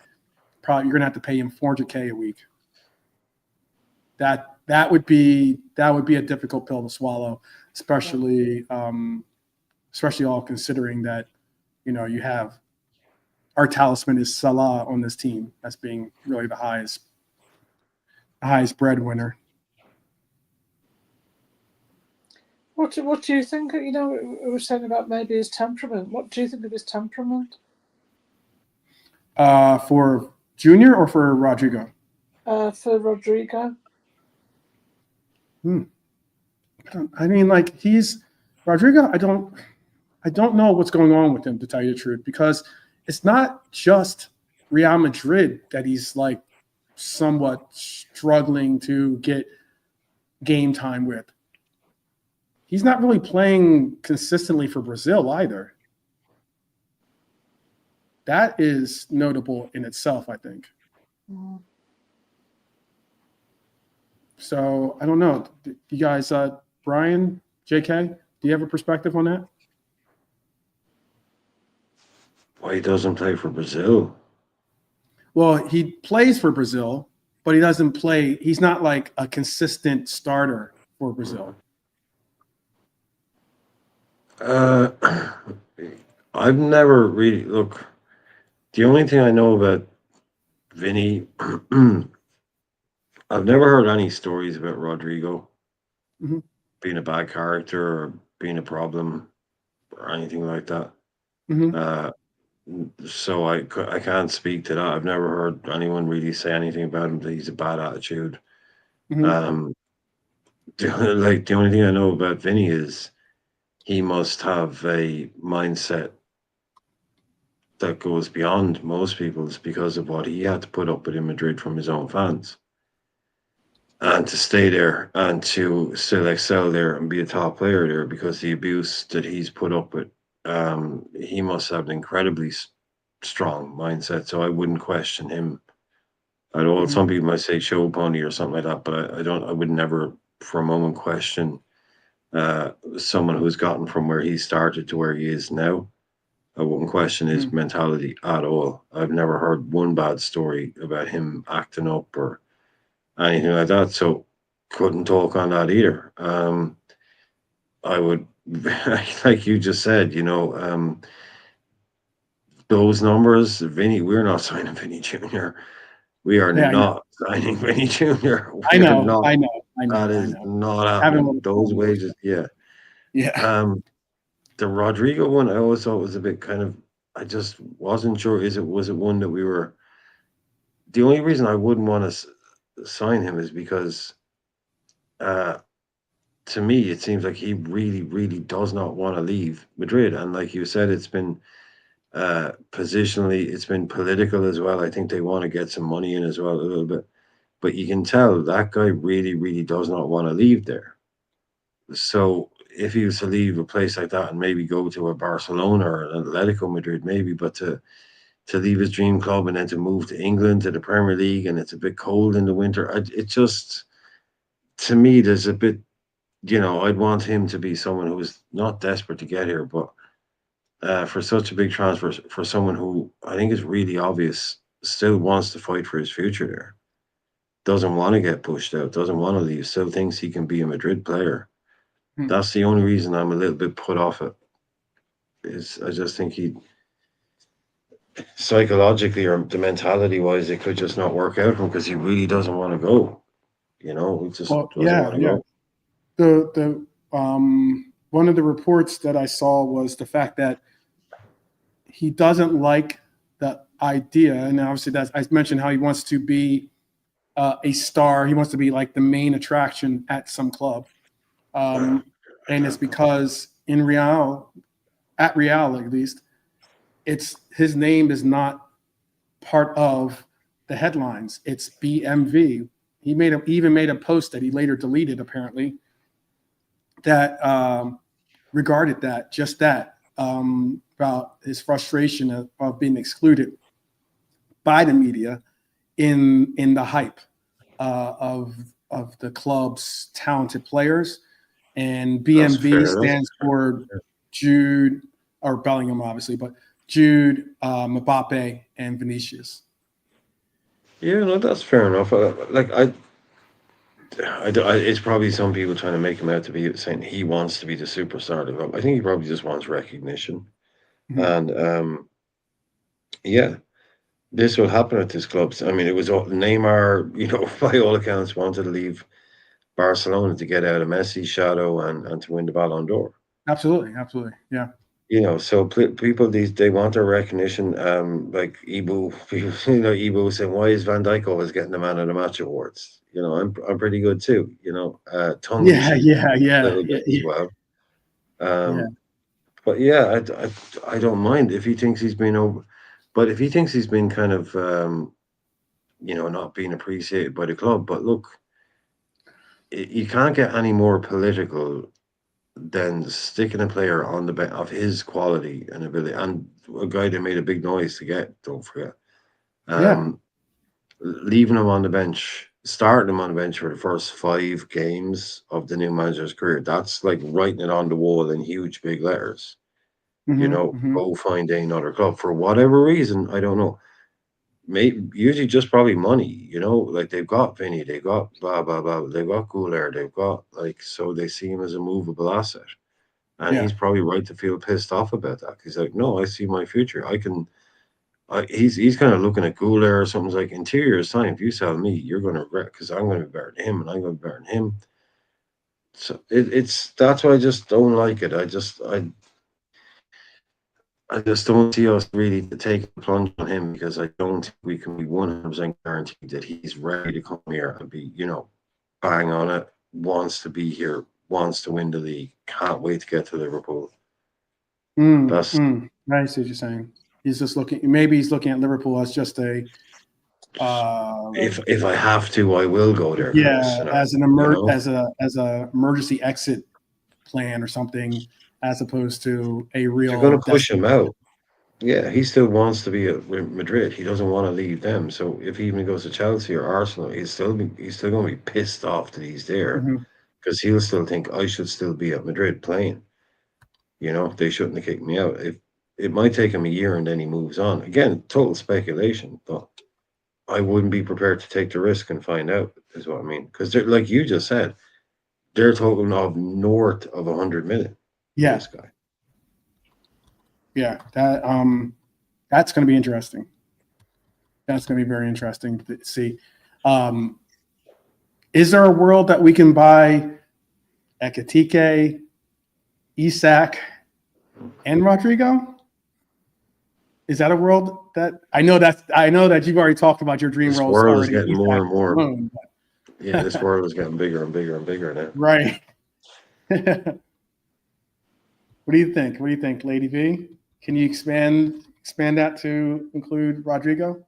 you're going to have to pay him 400K a week. That that would be a difficult pill to swallow, especially all considering that, you know, you have our talisman is Salah on this team as being really the highest breadwinner. What do you think? You know, we were saying about maybe his temperament. What do you think of his temperament? For Junior or for Rodrygo? For Rodrygo. I mean, like Rodrygo. I don't know what's going on with him, to tell you the truth, because it's not just Real Madrid that he's like somewhat struggling to get game time with. He's not really playing consistently for Brazil either. That is notable in itself, I think. So I don't know. You guys, Brian, JK, do you have a perspective on that? Why he doesn't play for Brazil? Well, he plays for Brazil, but he doesn't play. He's not like a consistent starter for Brazil. I've never really look. The only thing I know about Vinny, I've never heard any stories about Rodrygo being a bad character or being a problem or anything like that. So I can't speak to that. I've never heard anyone really say anything about him that he's a bad attitude. The only thing I know about Vinny is he must have a mindset that goes beyond most people's because of what he had to put up with in Madrid from his own fans. And to stay there and to still excel there and be a top player there, because the abuse that he's put up with, he must have an incredibly strong mindset. So I wouldn't question him at all. Some people might say show pony or something like that, but I would never for a moment question someone who's gotten from where he started to where he is now. I wouldn't question his mentality at all. I've never heard one bad story about him acting up or anything like that. So couldn't talk on that either. I would, like you just said, you know, those numbers, Vinny, we're not signing Vinny Jr. We are not signing Vinny Jr. I know. That is not happening. Those wages, yeah. The Rodrygo one, I always thought was a bit kind of. I just wasn't sure. Was it one that we were? The only reason I wouldn't want to sign him is because, to me, it seems like he really, really does not want to leave Madrid. And like you said, it's been positionally, it's been political as well. I think they want to get some money in as well a little bit. But you can tell that guy really, really does not want to leave there. So if he was to leave a place like that and maybe go to a Barcelona or an Atletico Madrid, maybe, but to leave his dream club and then to move to England to the Premier League and it's a bit cold in the winter, it just, to me, there's a bit, you know, I'd want him to be someone who is not desperate to get here, but for such a big transfer, for someone who I think is really obvious, still wants to fight for his future there, doesn't want to get pushed out, doesn't want to leave, still thinks he can be a Madrid player. That's the only reason I'm a little bit put off it. I just think he psychologically or the mentality wise, it could just not work out for him because he really doesn't want to go. You know, he just doesn't want to go. The one of the reports that I saw was the fact that he doesn't like the idea, and obviously that's, I mentioned how he wants to be a star. He wants to be like the main attraction at some club. And it's because at Real at least, it's his name is not part of the headlines. It's BMV. He even made a post that he later deleted, apparently, that regarded that about his frustration of being excluded by the media in the hype of the club's talented players. And BMV stands for Jude, or Bellingham, obviously, but Jude, Mbappe, and Vinicius. Yeah, no, that's fair enough. it's probably some people trying to make him out to be saying he wants to be the superstar of the club. I think he probably just wants recognition. Mhm. And yeah, this will happen at this club. I mean, it was Neymar, by all accounts, wanted to leave Barcelona to get out of Messi's shadow and to win the Ballon d'Or. Absolutely, absolutely. Yeah. So people they want their recognition. Like Ibu, people, Ibu saying, "Why is Van Dijk always getting the Man of the Match awards?" I'm pretty good too. Yeah, tongue-in-cheek yeah, a yeah, little yeah, bit as well. yeah. But yeah, I don't mind if he thinks he's been over, but if he thinks he's been kind of not being appreciated by the club. But look, you can't get any more political than sticking a player on the bench of his quality and ability, and a guy that made a big noise to get. Don't forget, Yeah. leaving him on the bench, starting him on the bench for the first 5 games of the new manager's career. That's like writing it on the wall in huge big letters. Hmm. Go find another club for whatever reason. I don't know. Maybe usually just probably money. Like they've got Vinny, they've got blah blah blah, they've got Goulart, they've got so they see him as a movable asset. And Yeah. he's probably right to feel pissed off about that. He's like, no, I see my future. He's kind of looking at Goulart or something like in 2 years' time. If you sell me, you're going to regret because I'm going to be better than him, and I'm going to be better than him. So that's why I just don't like it. I just don't see us really to take a plunge on him because I don't think we can be 100% guaranteed that he's ready to come here and be, bang on it, wants to be here, wants to win the league, can't wait to get to Liverpool. That's I see what you're saying. He's just maybe he's looking at Liverpool as just a, if I have to, I will go there. Kind of yeah, scenario, as a emergency exit plan or something, as opposed to a they're real going to push him destination. out. Yeah, he still wants to be at Madrid. He doesn't want to leave them. So if he even goes to Chelsea or Arsenal, he's still going to be pissed off that he's there Mhm. because he'll still think I should still be at Madrid playing. They shouldn't have kicked me out. It might take him a year and then he moves on. Again, total speculation, but I wouldn't be prepared to take the risk and find out. Is what I mean. Because like you just said, they're talking of north of 100 million for Yeah, this guy. yeah. That's going to be interesting. That's going to be very interesting to see. Is there a world that we can buy Ekitike, Isak, and Rodrygo? Is that a world that I know that you've already talked about your dream This roles world is already? getting more Isak and more. alone, Yeah, this world is getting bigger and bigger and bigger now. right. What do you think? What do you think, Lady V? Can you expand that to include Rodrygo?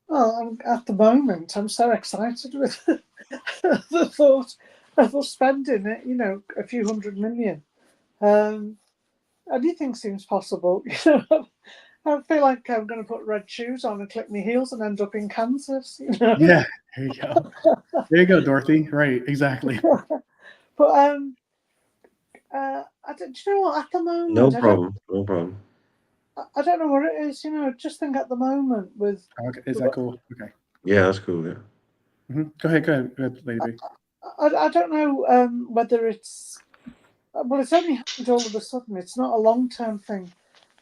Well, at the moment, I'm so excited with the thought of us spending it, a few hundred million. Anything seems possible. I feel like I'm going to put red shoes on and click my heels and end up in Kansas. Yeah, there you go. There you go, Dorothy. Right, exactly. But do you know what? At the moment, No problem. No problem. I don't know what it is. Just think at the moment with. Okay, is that cool? Okay. Yeah, that's cool. Yeah. Go ahead, Lady V. I don't know whether it's. Well, it's only happened all of a sudden. It's not a long-term thing.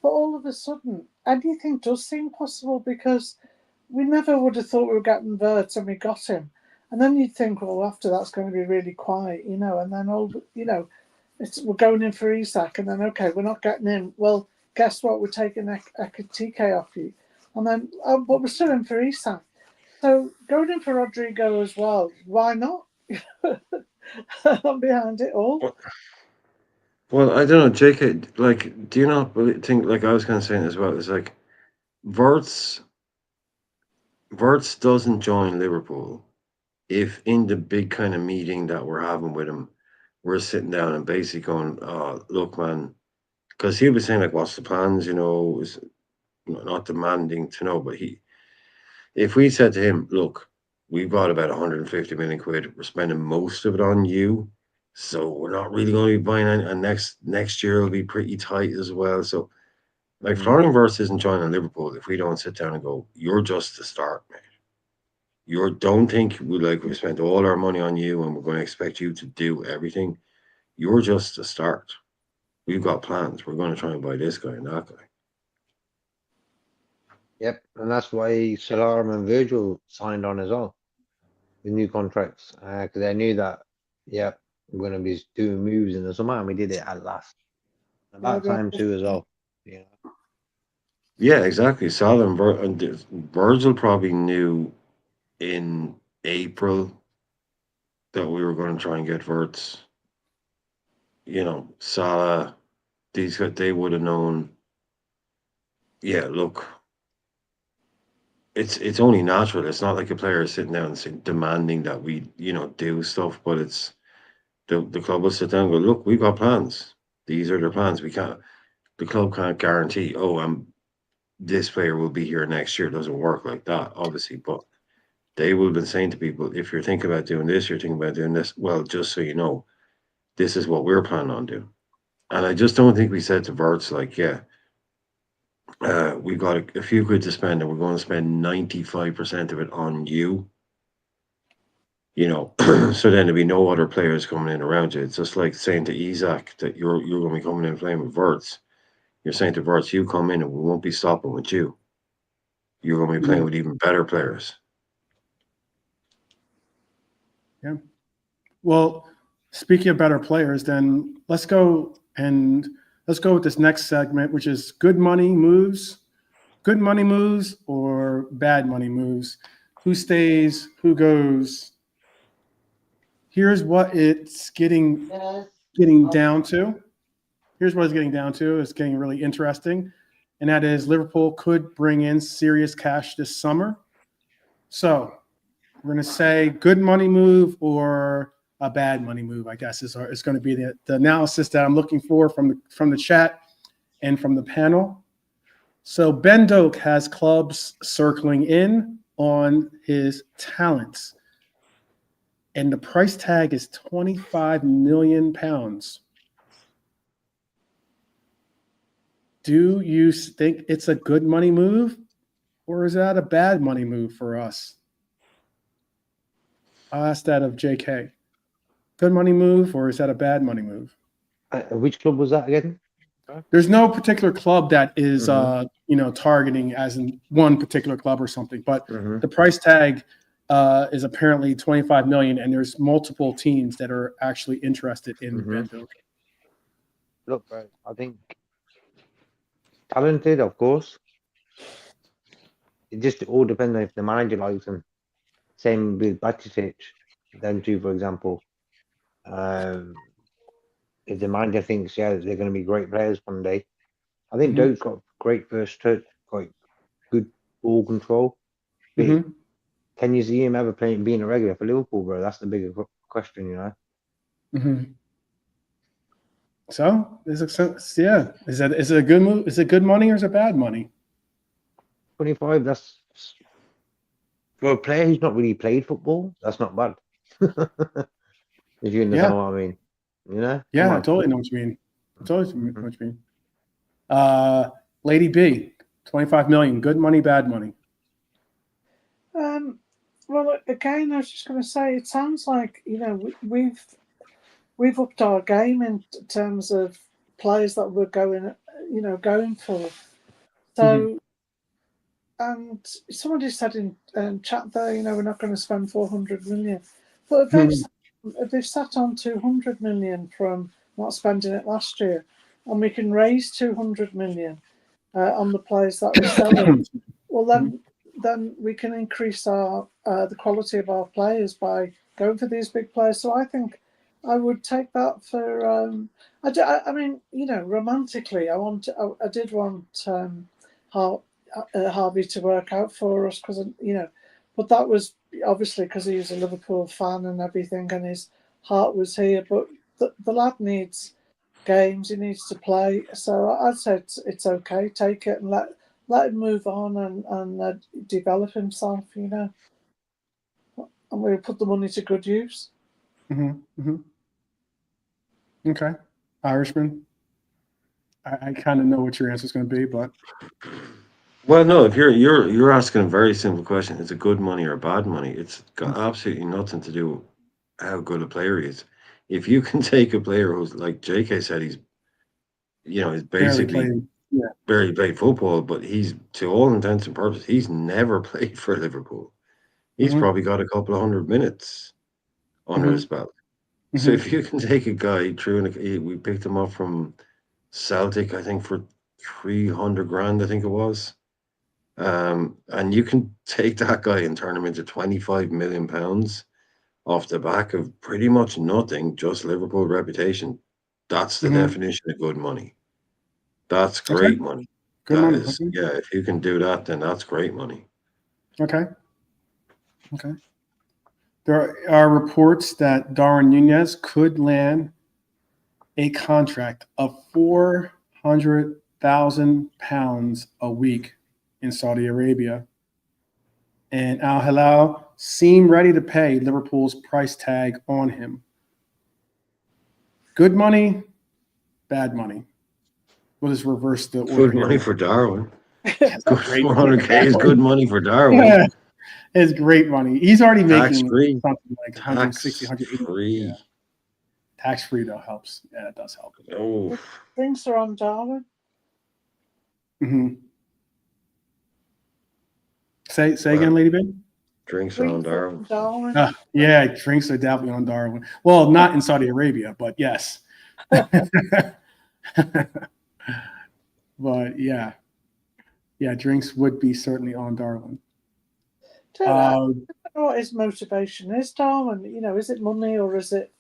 But all of a sudden, anything does seem possible because we never would have thought we were getting Wirtz and we got him. And then you'd think, well, after that's going to be really quiet, and then we're going in for Isak, and then, okay, we're not getting in. Well, guess what? We're taking Ekitike off you. And then, but we're still in for Isak. So going in for Rodrygo as well, why not? I'm behind it all. Well, I don't know, JK. Like, do you not think? Like, I was kind of saying as well. It's like Wirtz doesn't join Liverpool if in the big kind of meeting that we're having with him, we're sitting down and basically going, "Look, man," because he'll be saying like, "What's the plans?" Is not demanding to know, but if we said to him, "Look, we bought about 150 million quid. We're spending most of it on you, so we're not really going to be buying any. And next year will be pretty tight as well." So, like, Florian Wirtz isn't joining Liverpool if we don't sit down and go, "You're just the start, mate. don't think we spent all our money on you and we're going to expect you to do everything. You're just a start. We've got plans. We're going to try and buy this guy and that guy. Yep, and that's why Salaam and Virgil signed on as well with new contracts because they knew that, yeah, we're going to be doing moves in the summer, and we did it at last. About time too as well. Yeah. Yeah, exactly. Salah and Virgil probably knew in April that we were going to try and get Verts. You know, Salah, these guys, they would have known. Yeah, look, it's only natural. It's not like a player is sitting down and demanding that we, do stuff, but it's the club will sit down and go, look, we've got plans. These are their plans. The club can't guarantee, this player will be here next year. It doesn't work like that, obviously, but they will have been saying to people, if you're thinking about doing this, you're thinking about doing this. Well, just so you know, this is what we're planning on doing. And I just don't think we said to Verts, like, we've got a few quid to spend and we're going to spend 95% of it on you. So then there'll be no other players coming in around you. It's just like saying to Isak that you're going to be coming in playing with Verts. You're saying to Verts, you come in and we won't be stopping with you. You're going to be playing with even better players. Yeah. Well, speaking of better players, then let's go with this next segment, which is good money moves or bad money moves. Who stays, who goes? Here's what it's getting down to. Here's what it's getting down to. It's getting really interesting. And that is Liverpool could bring in serious cash this summer. So we're going to say good money move or a bad money move, I guess, is going to be the analysis that I'm looking for from the chat and from the panel. So Ben Doak has clubs circling in on his talents, and the price tag is £25 million. Do you think it's a good money move, or is that a bad money move for us? I'll ask that of JK. Good money move, or is that a bad money move? Which club was that again? There's no particular club that is, targeting as in one particular club or something, but the price tag is apparently 25 million, and there's multiple teams that are actually interested in Ben Doak. Look, bro, I think talented, of course. It just all depends on if the manager likes him. Same with Bajcetic, them two, for example. If the manager thinks, they're going to be great players one day. I think Doak's got great first touch, quite good ball control. Can you see him ever being a regular for Liverpool, bro? That's the bigger question, So, is it a good move? Is it good money or is it bad money? 25, that's for a player who's not really played football, that's not bad. If you understand what I mean. Yeah, I totally know what you mean. What you mean. Lady B, 25 million, good money, bad money. Well, again, I was just going to say, it sounds like we've upped our game in terms of players that we're going for. So, and somebody said in chat there, we're not going to spend 400 million, but if they've sat on 200 million from not spending it last year, and we can raise 200 million on the players that we're selling, well then we can increase our the quality of our players by going for these big players. So I think I would take that for. I mean, romantically, I did want Harvey to work out for us because but that was obviously because he was a Liverpool fan and everything, and his heart was here. But the lad needs games; he needs to play. So I'd say it's okay. Take it and let him move on and develop himself. And we'll put the money to good use. Okay, Irishman. I kind of know what your answer is going to be, but Well, no, if you're asking a very simple question, is it good money or bad money? It's got absolutely nothing to do with how good a player he is. If you can take a player who's like JK said, he's Barely basically played. Yeah. barely played football, but he's to all intents and purposes, he's never played for Liverpool. He's Hmm. probably got a couple of 100 minutes under Hmm. his belt. So Hmm. if you can take a guy through, and we picked him up from Celtic, I think for 300 grand, I think it was. And you can take that guy and turn him into 25 million pounds off the back of pretty much nothing, just Liverpool reputation. That's the Hmm. definition of good money. That's Okay. great money. Good That money. is, Okay. yeah, if you can do that, then that's great money. Okay. Okay. There are reports that Darwin Nunez could land a contract of £400,000 a week in Saudi Arabia, and Al Hilal seem ready to pay Liverpool's price tag on him. Good money, bad money. We'll just reverse the order Good here. money for Darwin. Yes, Good great. 400K is good money for Darwin. Yeah, it's great money. He's already Tax making free. something like 160, Tax 180. free. Yeah. Tax free though helps. Yeah, it does help. Oh, Drinks are on Darwin. Hmm. Say well, again, Lady Big. drinks on Drinks are Darwin. on Darwin. Yeah, drinks are definitely on Darwin. Well, not in Saudi Arabia, but yes. But yeah, drinks would be certainly on Darwin. I don't know what his motivation is, Darwin. Is it money or is it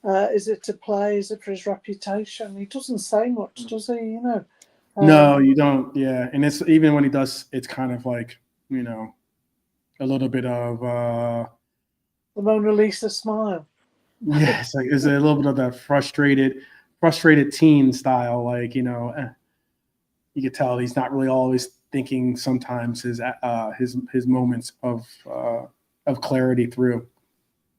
to play? Is it for his reputation? He doesn't say much, does he? No, you don't. Yeah, and it's even when he does, it's kind of like a little bit of the Mona Lisa smile. yeah, it's a little bit of that frustrated teen style. Like you could tell he's not really always thinking. Sometimes his moments of clarity through.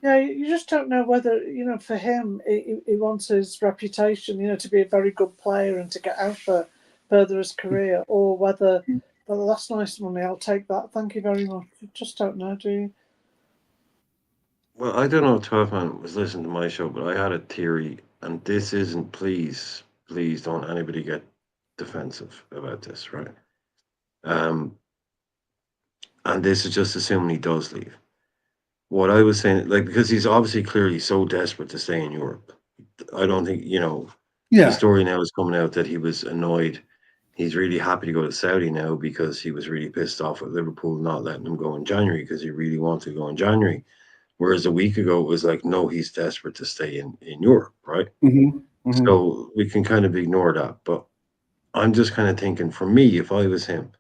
Yeah, you just don't know whether for him he wants his reputation, to be a very good player and to get out for further his career, or whether well, that's nice money. I'll take that. Thank you very much. You just don't know, do you? Well, I don't know if 12 Man was listening to my show, but I had a theory, and this isn't, please don't anybody get defensive about this, right? And this is just assuming he does leave. What I was saying, like, because he's obviously clearly so desperate to stay in Europe. I don't think, the Yeah. story now is coming out that he was annoyed. He's really happy to go to Saudi now because he was really pissed off at Liverpool not letting him go in January because he really wanted to go in January. Whereas a week ago, it was like, no, he's desperate to stay in Europe, right? Mm-hmm. Mm-hmm. So we can kind of ignore that. But I'm just kind of thinking, for me, if I was him,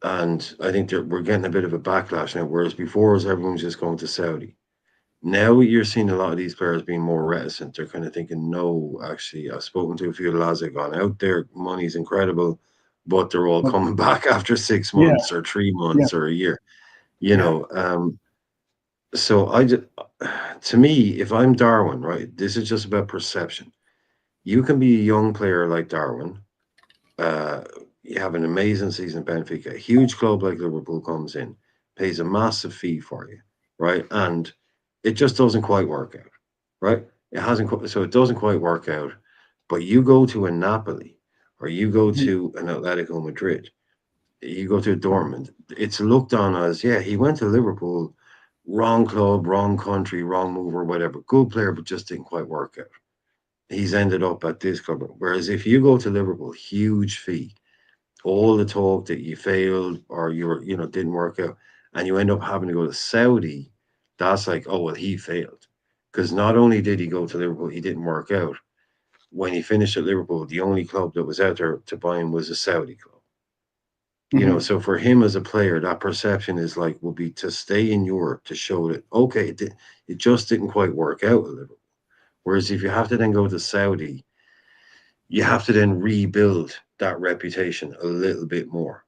and I think we're getting a bit of a backlash now, whereas before everyone was just going to Saudi. Now you're seeing a lot of these players being more reticent. They're kind of thinking, no, actually, I've spoken to a few of the lads that have gone out there. Money's incredible, but they're all coming back after 6 Yeah. months or 3 months or a year. Yeah. So I just, to me, if I'm Darwin, right, this is just about perception. You can be a young player like Darwin. You have an amazing season at Benfica. A huge club like Liverpool comes in, pays a massive fee for you, right? And it just doesn't quite work out, right? It hasn't, so it doesn't quite work out. But you go to a Napoli or you go to an Atletico Madrid, you go to a Dortmund, it's looked on as, yeah, he went to Liverpool, wrong club, wrong country, wrong move or whatever. Good player, but just didn't quite work out. He's ended up at this club. Whereas if you go to Liverpool, huge fee, all the talk that you failed or didn't work out, and you end up having to go to Saudi, that's like, oh well, he failed. Because not only did he go to Liverpool, he didn't work out. When he finished at Liverpool, the only club that was out there to buy him was a Saudi club. So for him as a player, that perception is like, will be to stay in Europe to show that, okay, it just didn't quite work out at Liverpool. Whereas if you have to then go to Saudi, you have to then rebuild that reputation a little bit more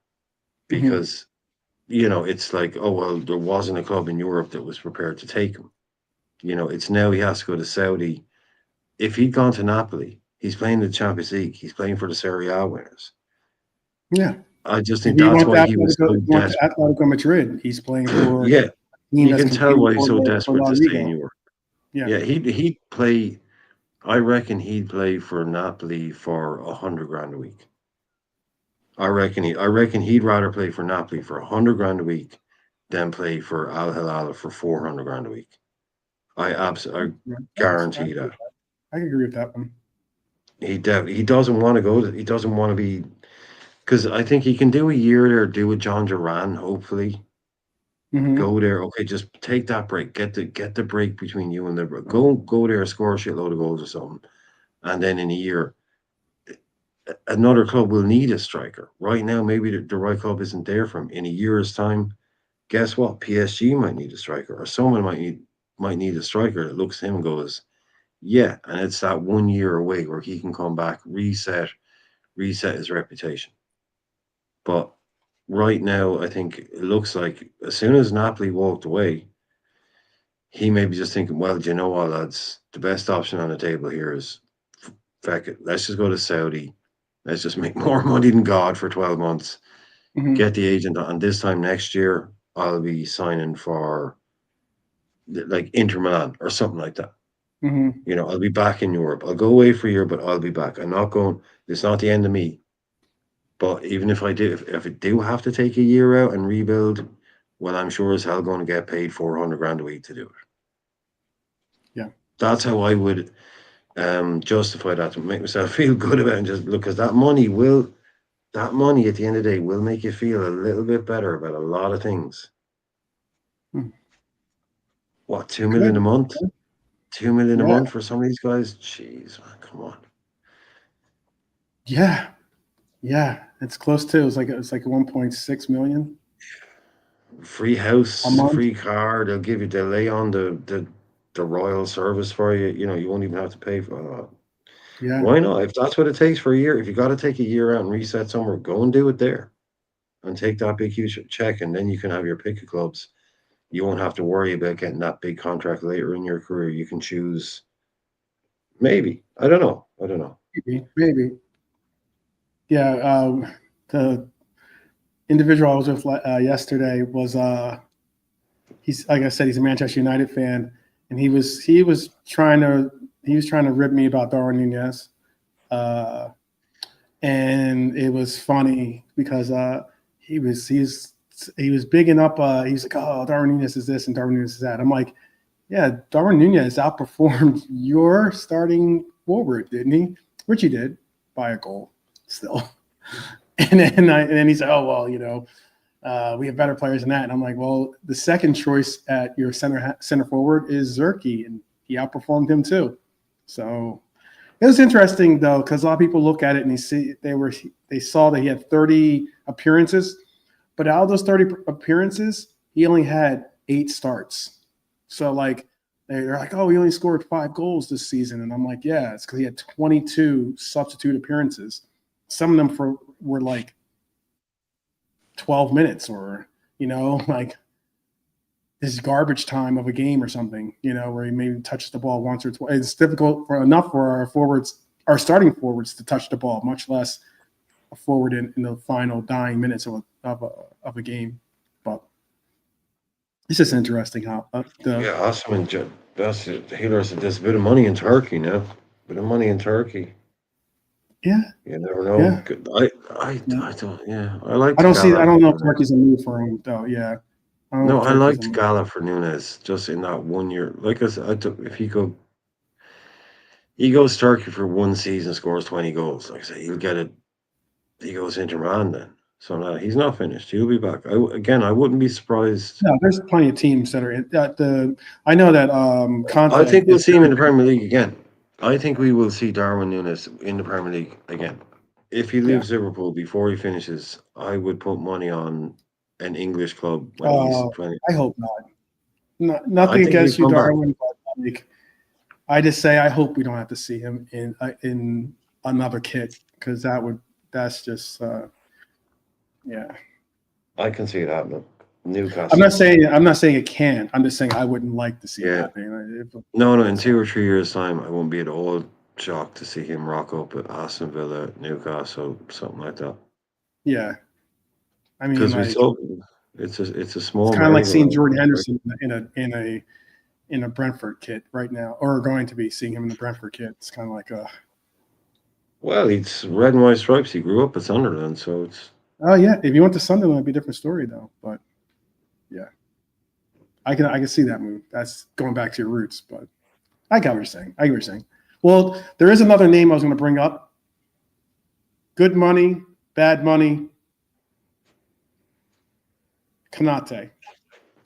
because, it's like, oh, well, there wasn't a club in Europe that was prepared to take him. It's now he has to go to Saudi. If he'd gone to Napoli, he's playing the Champions League. He's playing for the Serie A winners. Yeah. I just think He that's went why to he was so Atletico, went to desperate. Atletico Madrid. He's playing for Yeah, a team you that's can tell competing why he's so for desperate La to stay in Liga. Europe. Yeah. Yeah, he'd play. I reckon he'd play for Napoli for 100 grand a week. I reckon he'd rather play for Napoli for 100 grand a week than play for Al Hilal for 400 grand a week. I guarantee that. I can agree with that one. He doesn't want to go. He doesn't want to be, because I think he can do a year there, do a John Duran, hopefully. Mhm. Go there, okay. Just take that break. Get the break between you and Liverpool. Go there, score a shitload of goals or something, and then in a year, another club will need a striker. Right now, maybe the right club isn't there for him. In a year's time, guess what? PSG might need a striker, or someone might need a striker that looks at him and goes, yeah. And it's that 1 year away where he can come back, reset his reputation. But right now, I think it looks like as soon as Napoli walked away, he may be just thinking, well, do you know what, lads? The best option on the table here is, feck it, let's just go to Saudi. Let's just make more money than God for 12 months. Mhm. Get the agent, and this time next year, I'll be signing for like Inter Milan or something like that. Mhm. You know, I'll be back in Europe. I'll go away for a year, but I'll be back. I'm not going. It's not the end of me. But even if I do, if I do have to take a year out and rebuild, well, I'm sure as hell going to get paid 400 grand a week to do it. Yeah. That's how I would justify that, to make myself feel good about it, and just look, because that money at the end of the day will make you feel a little bit better about a lot of things. Hmm. What, 2 million a month? 2 million a Yeah. month for some of these guys? Jeez, man, come on. Yeah. Yeah. It's close to. It's like 1.6 million Free a house, month. free car. They'll lay on the royal service for you. You know, you won't even have to pay for. Yeah. Why not? If that's what it takes for a year, if you got to take a year out and reset somewhere, go and do it there, and take that big huge check, and then you can have your pick of clubs. You won't have to worry about getting that big contract later in your career. You can choose. Maybe, I don't know. Maybe. Yeah. The individual I was with yesterday was he's, like I said, he's a Manchester United fan, and he was trying to rib me about Darwin Nunez, and it was funny because he was bigging up. He's like, oh, Darwin Nunez is this and Darwin Nunez is that. I'm like, yeah, Darwin Nunez outperformed your starting forward, didn't he? Which he did by a goal, still. And then he said, oh well, you know. We have better players than that. And I'm like, well, the second choice at your center forward is Zerke, and he outperformed him too. So it was interesting though, because a lot of people look at it and they saw that he had 30 appearances, but out of those 30 appearances, he only had 8 starts. So like they're like, oh, he only scored 5 goals this season, and I'm like, yeah, it's because he had 22 substitute appearances. Some of them were like 12 minutes, or, you know, like this garbage time of a game or something, you know, where he maybe touches the ball once or twice. It's difficult enough for our starting forwards to touch the ball, much less a forward in the final dying minutes of a game. But it's just interesting how Yeah, awesome. And that's it. Healer said there's a bit of money in Turkey now. Bit of money in Turkey. Yeah. You never know. Yeah. I don't. Yeah, I like. I don't know if Turkey's a move for him though. Yeah. No, I liked Gala for Nunez just in that 1 year. Like I said, if he goes Turkey for 1 season, scores 20 goals. Like I said, he'll get it. He goes Inter Milan then. So no, he's not finished. He'll be back. I wouldn't be surprised. No, there's plenty of teams that are at the. I know that Konate. I think we'll see him in the Premier League again. I think we will see Darwin Nunez in the Premier League again. If he leaves Liverpool before he finishes, I would put money on an English club when he's 20. I hope not. Nothing against you, Darwin, but like, I just say I hope we don't have to see him in another kit, because that's just yeah. I can see it happening. Newcastle. I'm not saying it can. I'm just saying I wouldn't like to see it happening. No, in 2 or 3 years' time, I won't be at all shocked to see him rock up at Aston Villa, Newcastle, something like that. Yeah. I mean, Because we like saw it's a small. it's kind of like seeing Jordan merry-go-round. Henderson in a Brentford kit right now, or going to be seeing him in the Brentford kit. It's kind of like Well, it's red and white stripes. He grew up at Sunderland, so it's. oh yeah. If you went to Sunderland, it'd be a different story though. But yeah, I can see that move. That's going back to your roots. But I get what you're saying. I get what you're saying. Well, there is another name I was going to bring up. Good money, bad money. Konate.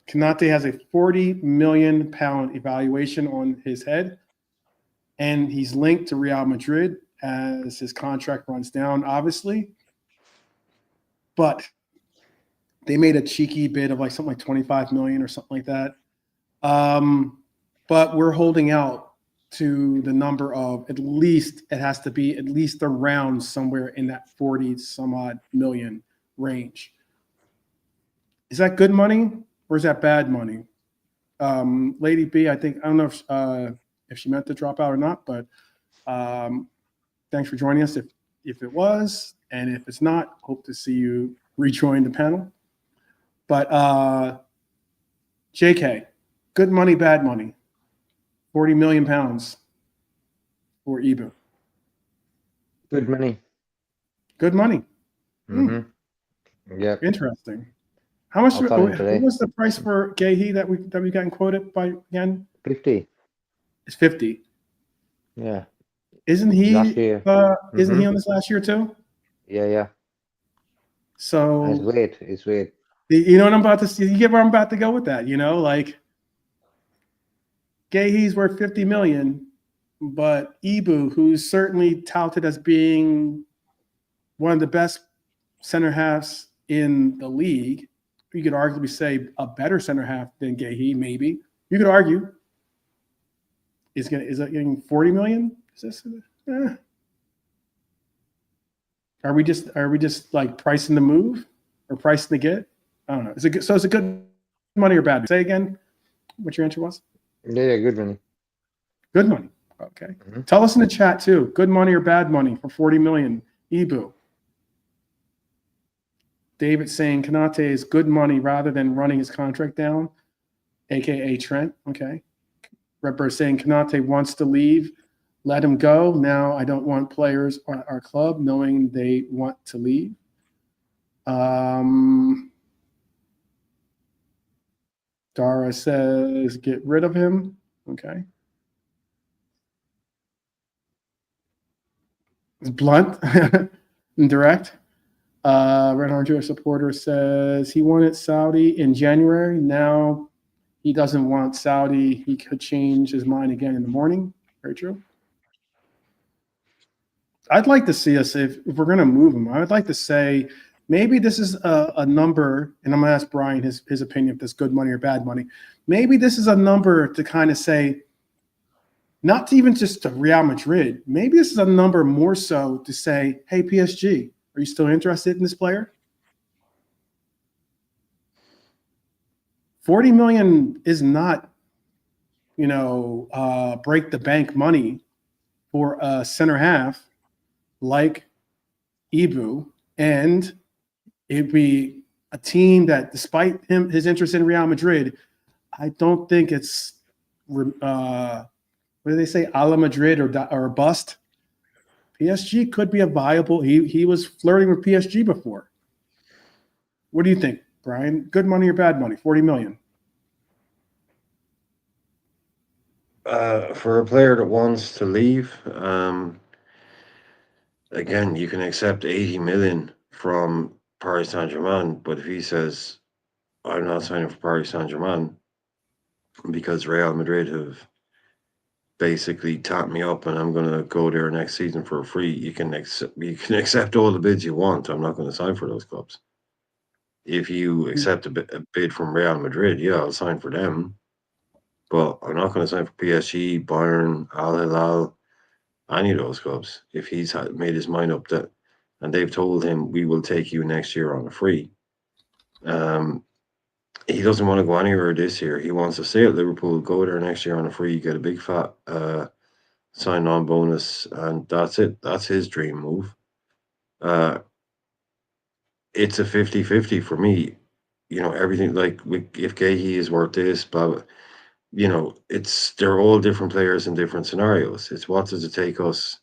Konate has a £40 million evaluation on his head, and he's linked to Real Madrid as his contract runs down, obviously. But they made a cheeky bid of like something like 25 million or something like that. But we're holding out to the number of at least, it has to be at least around somewhere in that 40 some odd million range. Is that good money or is that bad money? Lady B, I don't know if she meant to drop out or not, but thanks for joining us if it was, and if it's not, hope to see you rejoin the panel. But JK, good money, bad money, £40 million for Ibu. Good money. Good money. Yeah. Interesting. How much? I'll tell him today. What was the price for Gahey that we got quoted by again? 50. It's 50. Yeah. Isn't he? Last year. Isn't he on this last year too? Yeah. So It's weird. you know what I'm about to see. You get where I'm about to go with that. You know, like Gahey's worth 50 million, but Ibu, who's certainly touted as being one of the best center halves in the league, you could arguably say a better center half than Gahey, maybe. You could argue. Is that getting 40 million? Is this? Are we just like pricing the move or pricing the get? I don't know. Is it good money or bad? Say again what your answer was. Yeah, good money. Good money. Okay. Tell us in the chat too. Good money or bad money for 40 million. Ibu. David saying Konate is good money rather than running his contract down, aka Trent. Okay. Redbird saying Konate wants to leave. Let him go. Now I don't want players at our club knowing they want to leave. Dara says get rid of him. Okay. It's blunt and direct. Red Orange Jewish supporter says he wanted Saudi in January. Now he doesn't want Saudi. He could change his mind again in the morning. Very true. I'd like to see us, if we're going to move him, I would like to say maybe this is a number, and I'm going to ask Brian his opinion if this is good money or bad money. Maybe this is a number to kind of say, not to even just to Real Madrid. Maybe this is a number more so to say, hey, PSG, are you still interested in this player? 40 million is not, break the bank money for a center half like Ibu, and it'd be a team that, despite his interest in Real Madrid, I don't think it's what do they say, a la Madrid or bust. PSG could be a viable. He was flirting with PSG before. What do you think, Brian? Good money or bad money? 40 million. For a player that wants to leave, again, you can accept 80 million from Paris Saint-Germain, but if he says, I'm not signing for Paris Saint-Germain because Real Madrid have basically tapped me up and I'm going to go there next season for free, you can accept all the bids you want. I'm not going to sign for those clubs. If you accept a bid from Real Madrid, yeah, I'll sign for them. But I'm not going to sign for PSG, Bayern, Al Hilal, any of those clubs. If he's made his mind up that, and they've told him, we will take you next year on a free. He doesn't want to go anywhere this year. He wants to stay at Liverpool, go there next year on a free, get a big fat sign-on bonus, and that's it. That's his dream move. it's a 50-50 for me. Everything like if Gahey is worth this, blah, blah, they're all different players in different scenarios. It's what does it take us,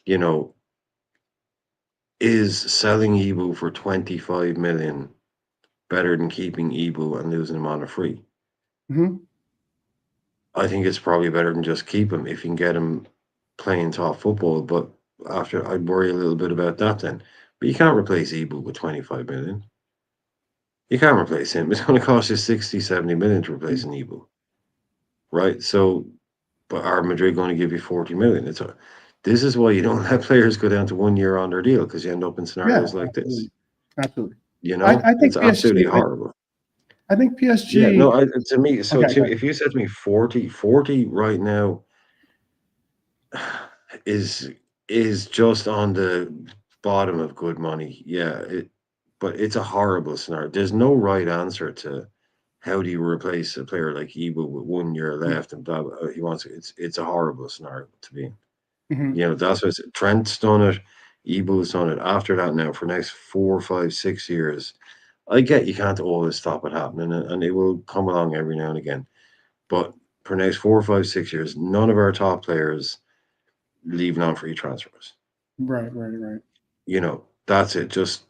you know, is selling Ibu for 25 million better than keeping Ibu and losing him on a free? Hmm. I think it's probably better than just keep him if you can get him playing top football. But after, I'd worry a little bit about that then. But you can't replace Ibu with 25 million. You can't replace him. It's going to cost you 60, 70 million to replace an Ibu. Right? So, but are Madrid going to give you 40 million? This is why you don't let players go down to 1 year on their deal, because you end up in Yeah, scenarios like this. absolutely. It's think absolutely PSG. horrible. I think Yeah, PSG. no, to me, Okay, go ahead. if you said to me 40 right now is just on the bottom of good money. Yeah, but it's a horrible scenario. There's no right answer to how do you replace a player like Ibu with 1 year left and blah blah. He wants it's a horrible scenario to be in. Mhm. That's what Trent's done it, Ibu's done it. After that, now for the next 4, 5, 6 years, I get you can't always stop it happening, and it will come along every now and again. But for the next 4, 5, 6 years, none of our top players leaving on free transfers. Right. That's it. Just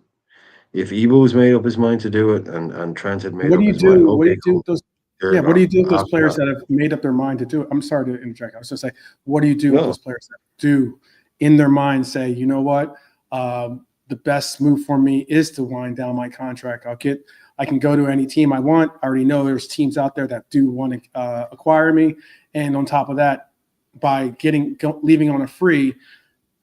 if Evo's made up his mind to do it, and Trent had made What do up you his mind, do? What do okay, you do cool, with those? they're Yeah, what do you gone. do with those After players that, that have made up their mind to do it? I'm sorry to interject. I was just say, what do you do with no, those players that do, in their mind, say, you know what, the best move for me is to wind down my contract. I can go to any team I want. I already know there's teams out there that do want to acquire me, and on top of that, by leaving on a free,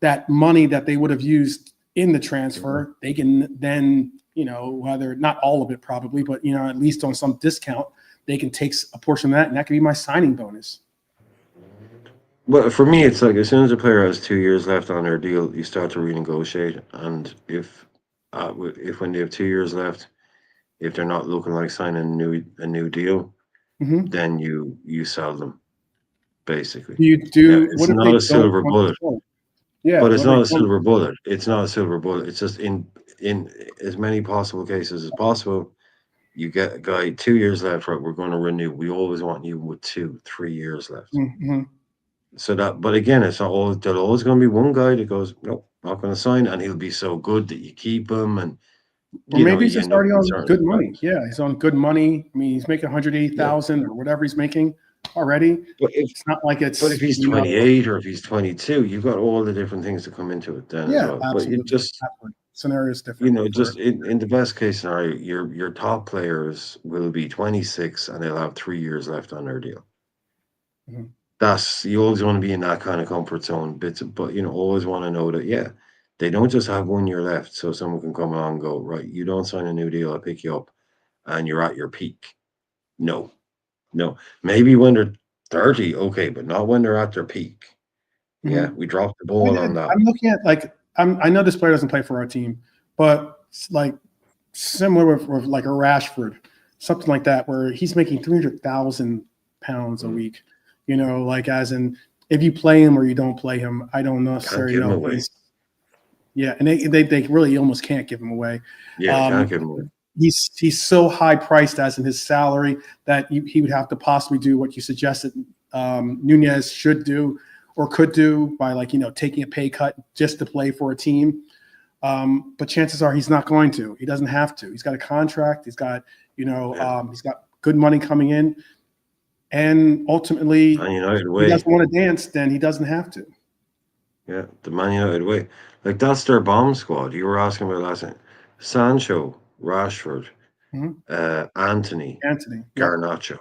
that money that they would have used in the transfer, they can then, whether not all of it probably, but at least on some discount, they can take a portion of that, and that could be my signing bonus. Well, for me, it's like as soon as a player has 2 years left on their deal, you start to renegotiate. And if when they have 2 years left, if they're not looking like signing a new deal, Mm-hmm. then you sell them basically. Do you Now, do? it's What if they not a don't silver want to bullet. sell? Yeah, But it's what if not they a don't? silver bullet. It's not a silver bullet. It's just in as many possible cases as possible. You get a guy 2 years left, right? We're going to renew. We always want you with 2, 3 years left. Mm-hmm. So that, but again, it's not always. There's always going to be one guy that goes, nope, not going to sign, and he'll be so good that you keep him, and Or maybe he's you just end up already in on certain good money. scenarios. Yeah, he's on good money. I mean, he's making Yeah, 180,000 or whatever he's making already. but It's not like if it's he's 28 or if he's 22, you've got all the different things to come into it then as yeah, well. But it absolutely. just Scenario is different for just in the best case scenario, your top players will be 26 and they'll have 3 years left on their deal. Mhm. That's you always want to be in that kind of comfort zone bits, but always want to know that they don't just have 1 year left, so someone can come along and go, right, you don't sign a new deal, I'll pick you up, and you're at your peak. No, no, maybe when they're 30, okay, but not when they're at their peak. Yeah, Mhm. we dropped the ball on that. I'm looking at I know this player doesn't play for our team, but it's like similar with like a Rashford, something like that, where he's making 300,000 pounds a week. Like as in if you play him or you don't play him, I don't Can't necessarily give him know. away. Yeah, and they really almost can't give him away. Yeah, can't give him away. He's so high priced as in his salary that he would have to possibly do what you suggested Nunez should do or could do by taking a pay cut just to play for a team. But chances are he's not going to. He doesn't have to. He's got a contract. He's got he's got good money coming in, and ultimately, Man United he way. doesn't want to dance. Then he doesn't have to. Yeah, the Man United way. Like that's their bomb squad. You were asking about last night. Sancho, Rashford, Mhm. Anthony, Anthony. Yep. Garnacho,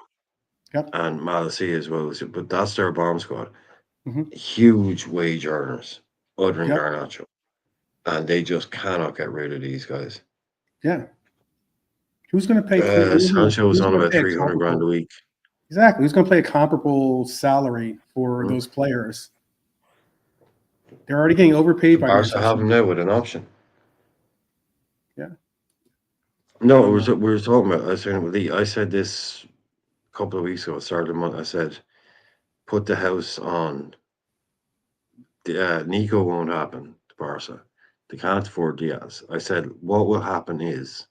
Yep. and Malacia as well. But that's their bomb squad. Mhm. Huge wage earners, other than Yep. Garnacho. And they just cannot get rid of these guys. Yeah. Who's going to pay? Sancho's Who's on going to about pay a 300 grand a comparable? week. Exactly. Who's going to pay a comparable salary for Mm. those players? They're already getting overpaid by the Barca have Egyptians. him now with an option. Yeah. No, And, we were talking about. I was saying with Lee. I said this a couple of weeks ago, start of the month. I said, put the house on. Nico won't happen to Barca. They can't afford Diaz. I said, what will happen is,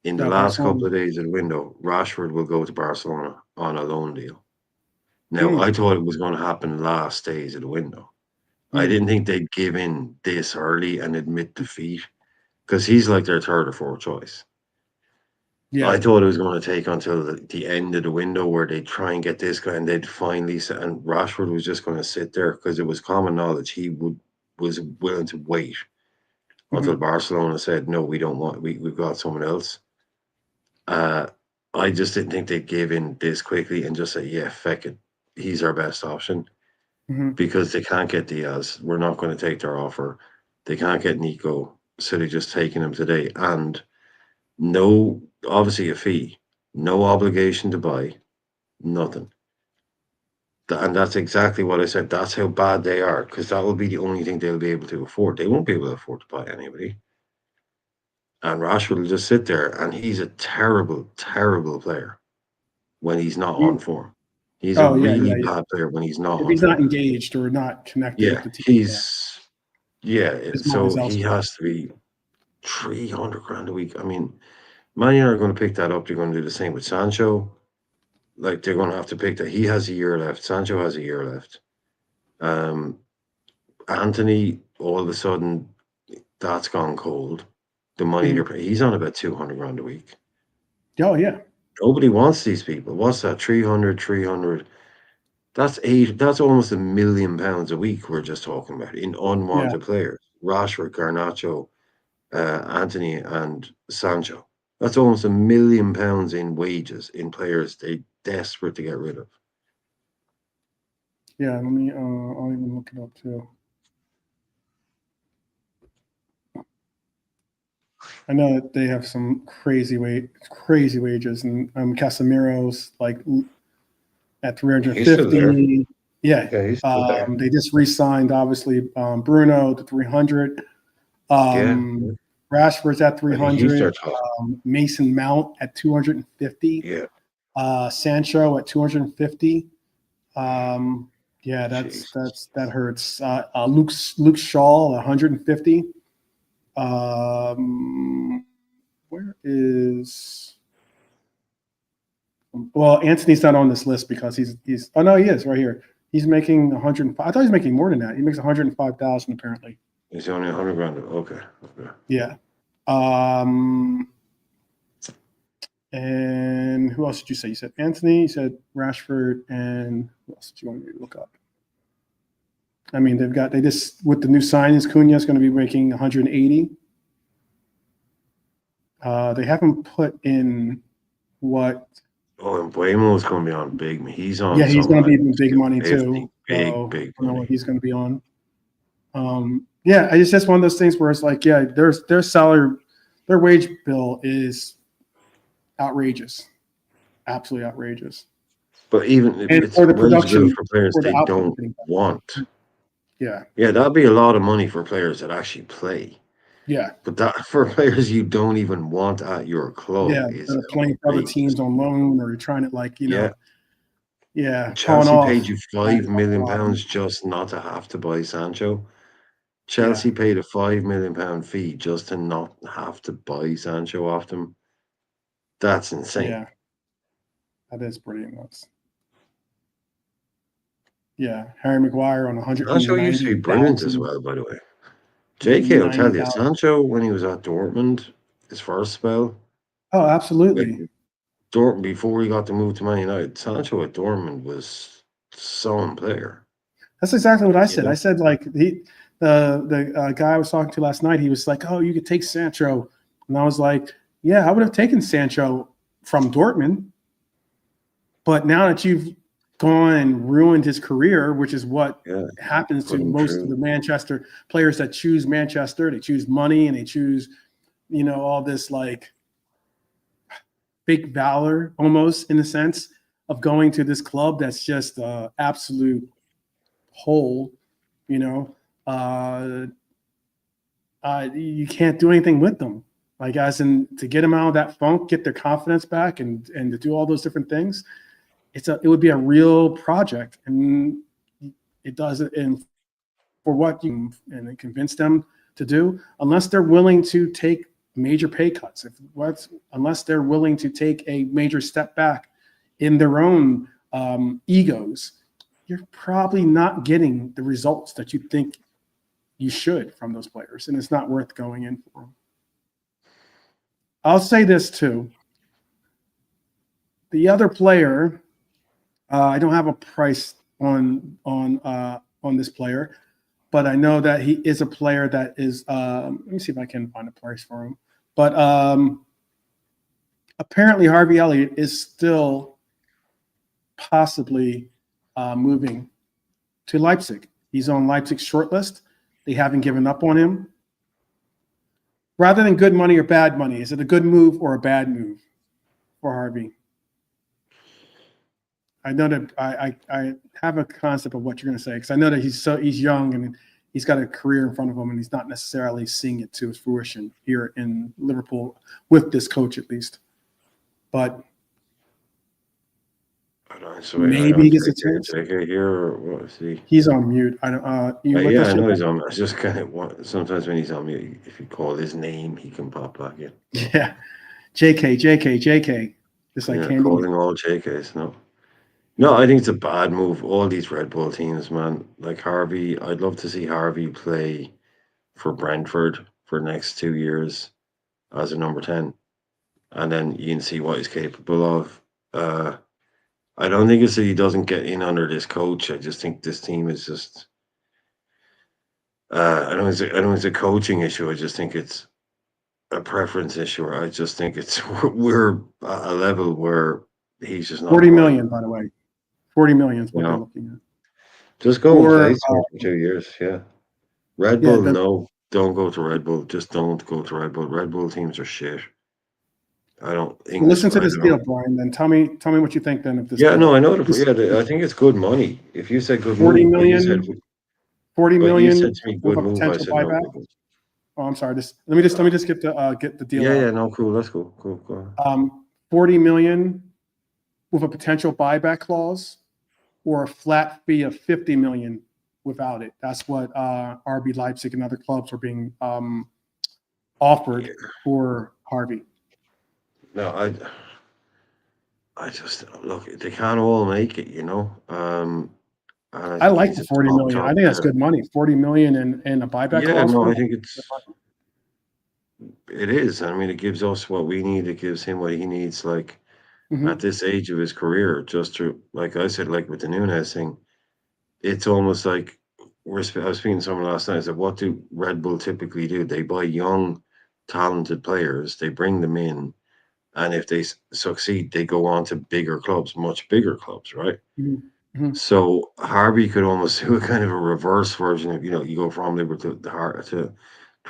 in the Yeah, last Barcelona. couple of days of the window, Rashford will go to Barcelona on a loan deal. Now, Hmm. I thought it was going to happen last days of the window. I Hmm. didn't think they'd give in this early and admit defeat, because he's like their third or fourth choice. Yeah. I thought it was going to take until the end of the window where they'd try and get this guy, and they'd finally and Rashford was just going to sit there, because it was common knowledge he was willing to wait until Barcelona said, no, we don't want, we've got someone else. I just didn't think they'd give in this quickly and just say, yeah, feck it, he's our best option, Hmm. because they can't get Diaz. We're not going to take their offer. They can't get Nico, so they're just taking him today. And no, obviously a fee, no obligation to buy, nothing. And that's exactly what I said. That's how bad they are, because that will be the only thing they'll be able to afford. They won't be able to afford to buy anybody. And Rashford will just sit there, and he's a terrible, terrible player when he's not on form. He's a Oh yeah, really yeah. bad player when he's not If on he's not form. engaged or not connected with Yeah, the team, his mind's so he elsewhere. has to be 300 grand a week. I mean, Man United are going to pick that up. They're going to do the same with Sancho. Like, they're going to have to pick that. He has a year left. Sancho has a year left. Anthony, all of a sudden, that's gone cold. The money they're paying, he's on about 200 grand a week. Oh yeah. Nobody wants these people. What's that? 300. That's almost £1 million a week we're just talking about in unwanted players. Rashford, Garnacho, Anthony, and Sancho. That's almost £1 million in wages in players they're desperate to get rid of. Yeah, let me. I'll even look it up too. I know that they have some crazy wages, and Casemiro's like at 350. Yeah, he's still there. they just re-signed obviously Bruno to 300. Rashford's at I think he's 300. their top. Mason Mount at 250. Yeah. Sancho at 250. Yeah, that hurts. Luke Shaw 150. Where is? Well, Anthony's not on this list because he's. Oh no, he is right here. He's making 105. I thought he was making more than that. He makes 105,000 apparently. He's only 100 grand. Okay. Yeah. And who else did you say? You said Anthony. You said Rashford, and who else did you want me to look up? I mean, they just with the new signings, Cunha's going to be making 180. They haven't put in what. Oh, and Buemo's going to be on big. He's on. Yeah, he's going to be big money 50, too. Big I don't know money. what he's going to be on. Yeah, it's just one of those things where it's like, yeah, their salary, their wage bill is outrageous, absolutely outrageous. But even if it's for the wage bill production for players for the they output don't thing. want. Yeah, that'd be a lot of money for players that actually play. yeah, But that for players you don't even want at your club yeah. is They're playing for other outrageous. teams on loan, or you're trying to like, pawn Chelsea off. paid you £5 million just not to have to buy Sancho. Chelsea paid a £5 million fee just to not have to buy Sancho off them. That's insane. Yeah, that is pretty nuts. Yeah, Harry Maguire on 190,000. Sancho used to be brilliant as well, by the way. JK will tell you, Sancho, when he was at Dortmund, his first spell. Oh, absolutely. Like, Dortmund, before he got the move to Man United, Sancho at Dortmund was some player. That's exactly what I said. I said like the guy I was talking to last night, he was like, "Oh, you could take Sancho," and I was like, "Yeah, I would have taken Sancho from Dortmund, but now that you've gone and ruined his career, which is what happens to most of the Manchester players that choose Manchester, they choose money and they choose, all this like fake valor almost in the sense of going to this club that's just absolute hole, you can't do anything with them. Like as in to get them out of that funk, get their confidence back, and to do all those different things, it would be a real project, and it does it. And for what you and convince them to do unless they're willing to take major pay cuts. Unless they're willing to take a major step back in their own egos, you're probably not getting the results that you think you should from those players, and it's not worth going in for them. I'll say this too. The other player, I don't have a price on this player, but I know that he is a player that is. Let me see if I can find a price for him. But apparently, Harvey Elliott is still possibly moving to Leipzig. He's on Leipzig's shortlist. They haven't given up on him. Rather than good money or bad money, is it a good move or a bad move for Harvey? I know that I have a concept of what you're going to say, because I know that he's young and he's got a career in front of him, and he's not necessarily seeing it to its fruition here in Liverpool with this coach, at least. But maybe he gets a chance. JK here, or what is he? He's on mute. I don't. Yeah, I know he's on. I just kind of sometimes when he's on mute, if you call his name, he can pop back in. Yeah, JK. Just like Candy. Calling all JKs. No, I think it's a bad move. All these Red Bull teams, man. Like Harvey, I'd love to see Harvey play for Brentford for the next 2 years as a number 10, and then you can see what he's capable of. I don't think it's that he doesn't get in under this coach. I just think this team is just. I don't think it's a coaching issue. I just think it's a preference issue. I just think it's we're at a level where he's just not. 40 million, by the way. 40 million is what they're looking at. Just go and play for 2 years. Yeah. Red Bull, no, don't go to Red Bull. Just don't go to Red Bull. Red Bull teams are shit. I don't think. Listen to this deal, Brian. Then tell me what you think. Then of this. Yeah, no, I know. I think it's good money. If you said good 40 move, million, 40 million. You said to me good move. I said buyback. no. Oh, I'm sorry. Let me just get the deal. Yeah, no, cool. That's cool. Go on. 40 million with a potential buyback clause, or a flat fee of 50 million without it. That's what RB Leipzig and other clubs are being offered for Harvey. No, I just look. They can't all make it, you know. I like the 40 million. I think that's good money. 40 million and a buyback. Yeah, no, I think it is. I mean, it gives us what we need. It gives him what he needs. Like at this age of his career, just to, like I said, like with the Nunez thing, it's almost like I was speaking to someone last night. I said, what do Red Bull typically do? They buy young, talented players. They bring them in. And if they succeed, they go on to bigger clubs, much bigger clubs, right? Mm-hmm. So Harvey could almost do a kind of a reverse version of, you go from Liverpool to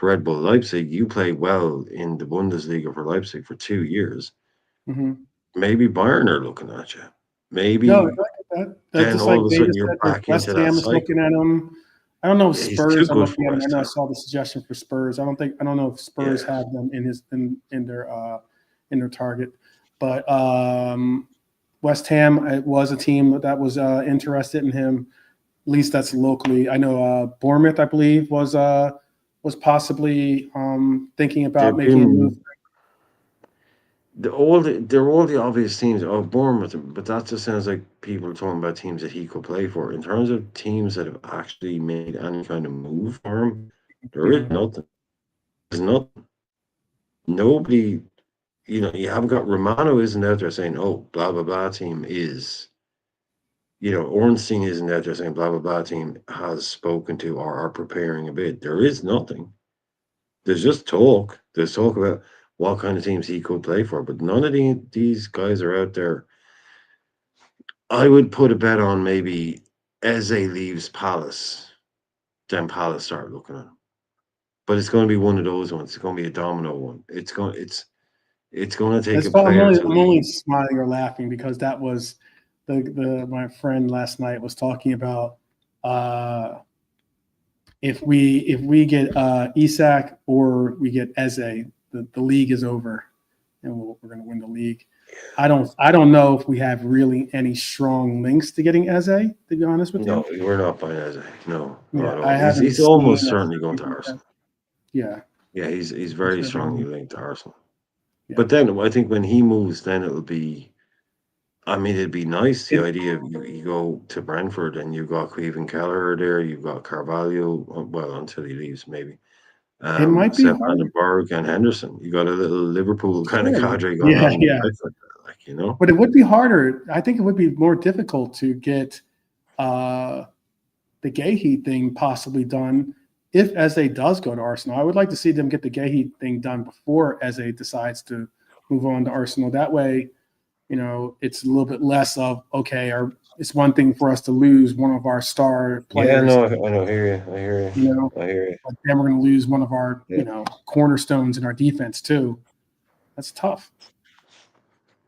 Red Bull Leipzig. You play well in the Bundesliga for Leipzig for 2 years. Mm-hmm. Maybe Bayern are looking at you. Maybe that's then just all like of a sudden you're back West into Ham that is cycle. looking at him. I don't know if Spurs are looking at him. I know I Ham. saw the suggestion for Spurs. I don't know if Spurs have them in their target, but West Ham, it was a team that was interested in him. At least that's locally. I know Bournemouth, I believe, was possibly thinking about making a move. They're all the obvious teams. Oh, Bournemouth, but that just sounds like people talking about teams that he could play for. In terms of teams that have actually made any kind of move for him, there is nothing. There's nothing. Nobody. You haven't got Romano isn't out there saying, "Oh, blah blah blah team is." Ornstein isn't out there saying, "Blah blah blah team has spoken to or are preparing a bid." There is nothing. There's just talk. There's talk about what kind of teams he could play for, but none of these guys are out there. I would put a bet on maybe Eze leaves Palace, then Palace start looking at him. But it's going to be one of those ones. It's going to be a domino one. It's going to take a player. I'm only smiling or laughing because that was my friend last night was talking about if we get Isak or we get Eze, the league is over, and we're going to win the league. I don't know if we have really any strong links to getting Eze, to be honest with you. No, we're not buying Eze. No, yeah, he's almost certainly going to Arsenal. Yeah. Yeah, he's very That's strongly right. linked to Arsenal. Yeah. But then I think when he moves, then it'll be. I mean, it'd be nice the It- idea of you go to Brentford and you've got Cleveland Keller there, you've got Carvalho. Well, until he leaves, maybe. It might be Sepp hard. Vandenberg and Henderson. You got a little Liverpool kind of Sure. cadre going Yeah, on. yeah. Like that, like, you know. But it would be harder. I think it would be more difficult to get the Gahey thing possibly done if Eze does go to Arsenal. I would like to see them get the Gahey thing done before Eze decides to move on to Arsenal. That way, you know, it's a little bit less of, okay, it's one thing for us to lose one of our star players. Yeah, no, I know. I hear you. I hear you. You know, I hear you. but then we're going to lose one of our, Yeah. you know, cornerstones in our defense too. That's tough.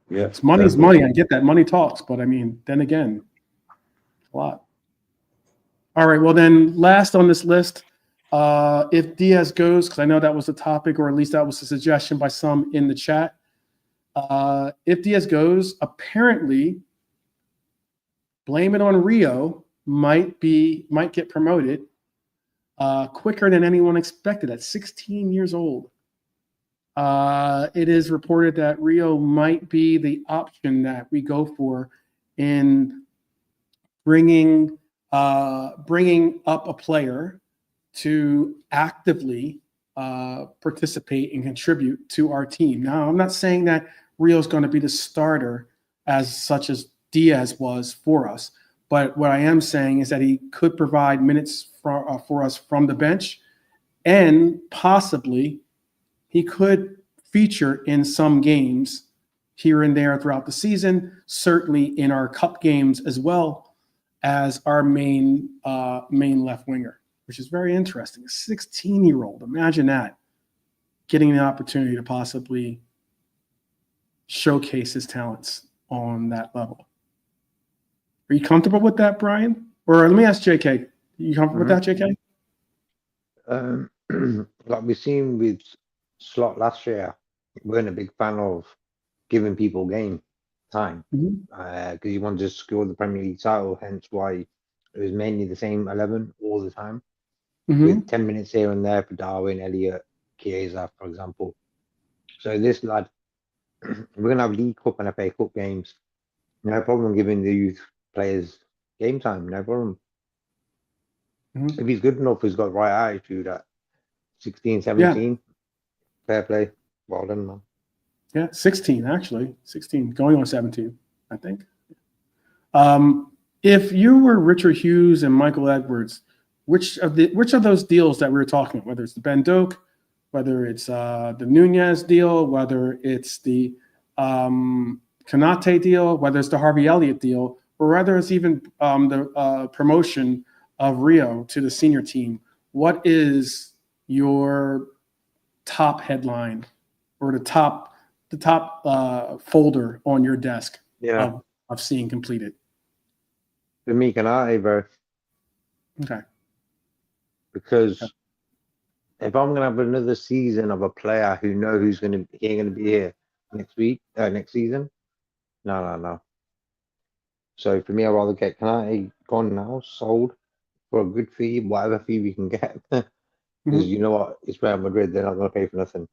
Yeah, It's money's definitely. money. I get that. Money talks. But I mean, then again, a lot. All right. Well, then last on this list, if Diaz goes, because I know that was a topic, or at least that was a suggestion by some in the chat. If Diaz goes, apparently, blame it on Rio might get promoted quicker than anyone expected at 16 years old. It is reported that Rio might be the option that we go for in bringing up a player to actively participate and contribute to our team. Now, I'm not saying that Rio's going to be the starter as such as Diaz was for us, but what I am saying is that he could provide minutes for us from the bench, and possibly he could feature in some games here and there throughout the season, certainly in our cup games as well as our main left winger, which is very interesting. A 16-year-old, imagine that, getting the opportunity to possibly showcase his talents on that level. Are you comfortable with that, Brian? Or let me ask JK. You comfortable with that, JK? Like we've seen with Slot last year, we weren't a big fan of giving people game time because you wanted to secure the Premier League title, hence why it was mainly the same 11 all the time, with 10 minutes here and there for Darwin, Elliott, Chiesa, for example. So this lad, we're going to have League Cup and FA Cup games. No problem giving the youth players game time, no problem. If he's good enough, he's got the right attitude at 16, 17, fair play. Well done, man. Yeah, 16 actually. 16, going on 17, I think. If you were Richard Hughes and Michael Edwards, which of those deals that we were talking about, whether it's the Ben Doak, whether it's the Nunez deal, whether it's the Konate deal, whether it's the Harvey Elliott deal, or whether it's even the promotion of Rio to the senior team, what is your top headline or the top folder on your desk of seeing completed? For me, Konate, bro. Okay. Because if I'm gonna have another season of a player who know who's gonna be here next season, no. So for me, I'd rather get Konate gone now, sold for a good fee, whatever fee we can get. Because you know what, it's Real Madrid, they're not gonna pay for nothing.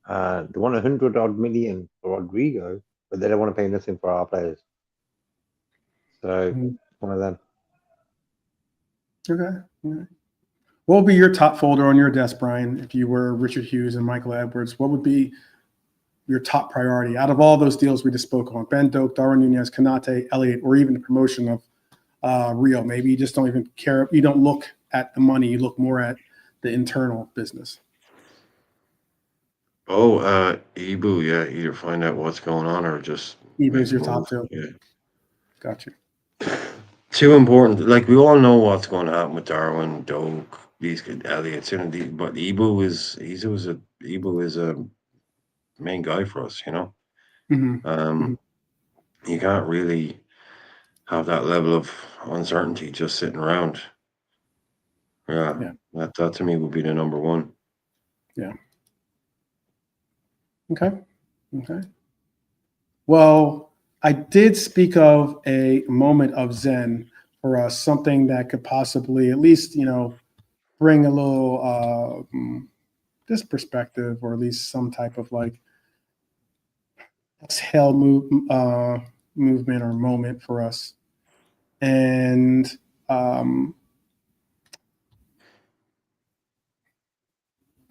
They want 100-odd million for Rodrygo, but they don't want to pay nothing for our players. So one of them. Okay. What would be your top folder on your desk, Brian, if you were Richard Hughes and Michael Edwards? What would be your top priority out of all those deals we just spoke on? Ben Doak, Darwin Nunez, Konate, Elliott, or even the promotion of Rio? Maybe you just don't even care. You don't look at the money. You look more at the internal business. Oh, Ibu, yeah. Either find out what's going on or just Ibu's your top two. Yeah. Gotcha. Too important. Like, we all know what's going to happen with Darwin, Doak, these Elliott, but Ibu is a main guy for us, you know. You can't really have that level of uncertainty just sitting around. Yeah. That to me would be the number one. Yeah. Okay. Well, I did speak of a moment of Zen for us, something that could possibly at least, bring a little this perspective, or at least some type of like exhale movement or moment for us. And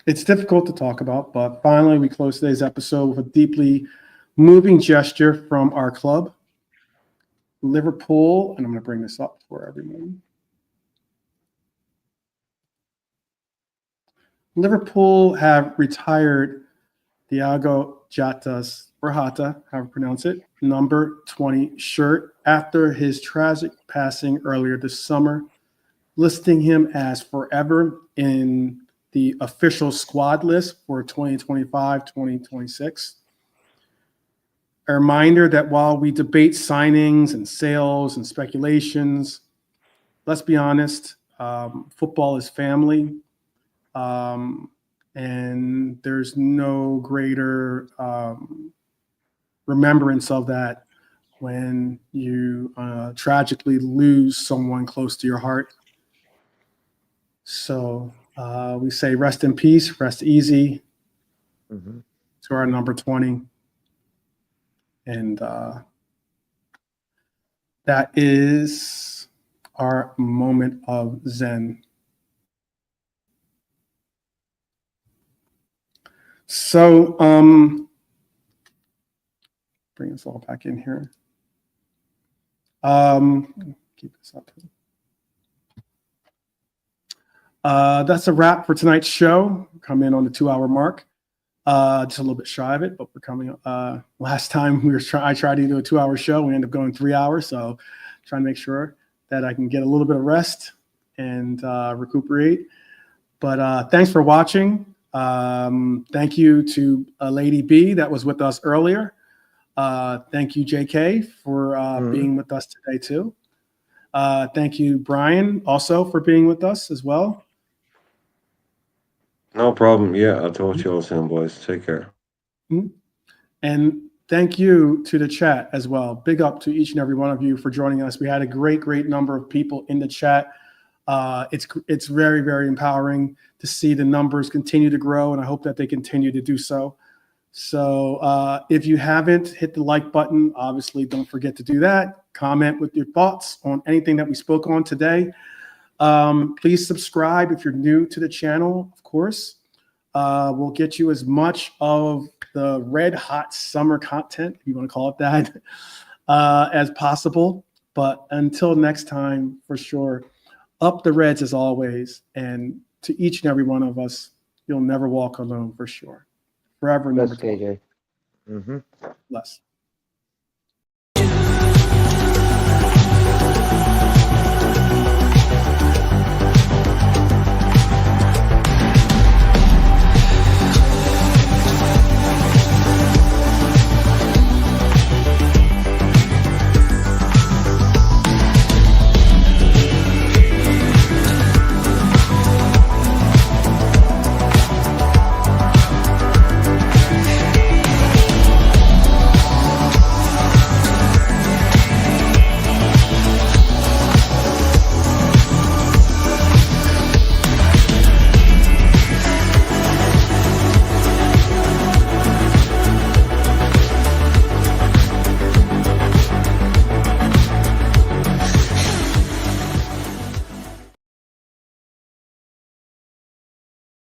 it's difficult to talk about, but finally we close today's episode with a deeply moving gesture from our club, Liverpool, and I'm going to bring this up for everyone. Liverpool have retired Diogo Jota's, or Jota, however you pronounce it, number 20 shirt after his tragic passing earlier this summer, listing him as forever in the official squad list for 2025-2026. A reminder that while we debate signings and sales and speculations, let's be honest, football is family. And there's no greater remembrance of that when you tragically lose someone close to your heart. So we say rest in peace, rest easy to our number 20. And that is our moment of Zen. So bring us all back in here. Keep this up. That's a wrap for tonight's show. Come in on the 2-hour mark. Just a little bit shy of it, but we're coming. Last time I tried to do a 2-hour show. We ended up going 3 hours. So trying to make sure that I can get a little bit of rest and recuperate. But thanks for watching. Thank you to Lady B that was with us earlier. Thank you, JK, for being with us today too. Thank you, Brian, also for being with us as well. No problem. Yeah, I'll talk to you all soon, boys. Take care. And thank you to the chat as well. Big up to each and every one of you for joining us. We had a great number of people in the chat. It's very, very empowering to see the numbers continue to grow, and I hope that they continue to do so. So if you haven't hit the like button, obviously don't forget to do that. Comment with your thoughts on anything that we spoke on today. Please subscribe if you're new to the channel, of course. We'll get you as much of the red hot summer content, if you want to call it that, as possible. But until next time, for sure, up the Reds as always. And to each and every one of us, you'll never walk alone, for sure. Forever. Bless KJ. Bless.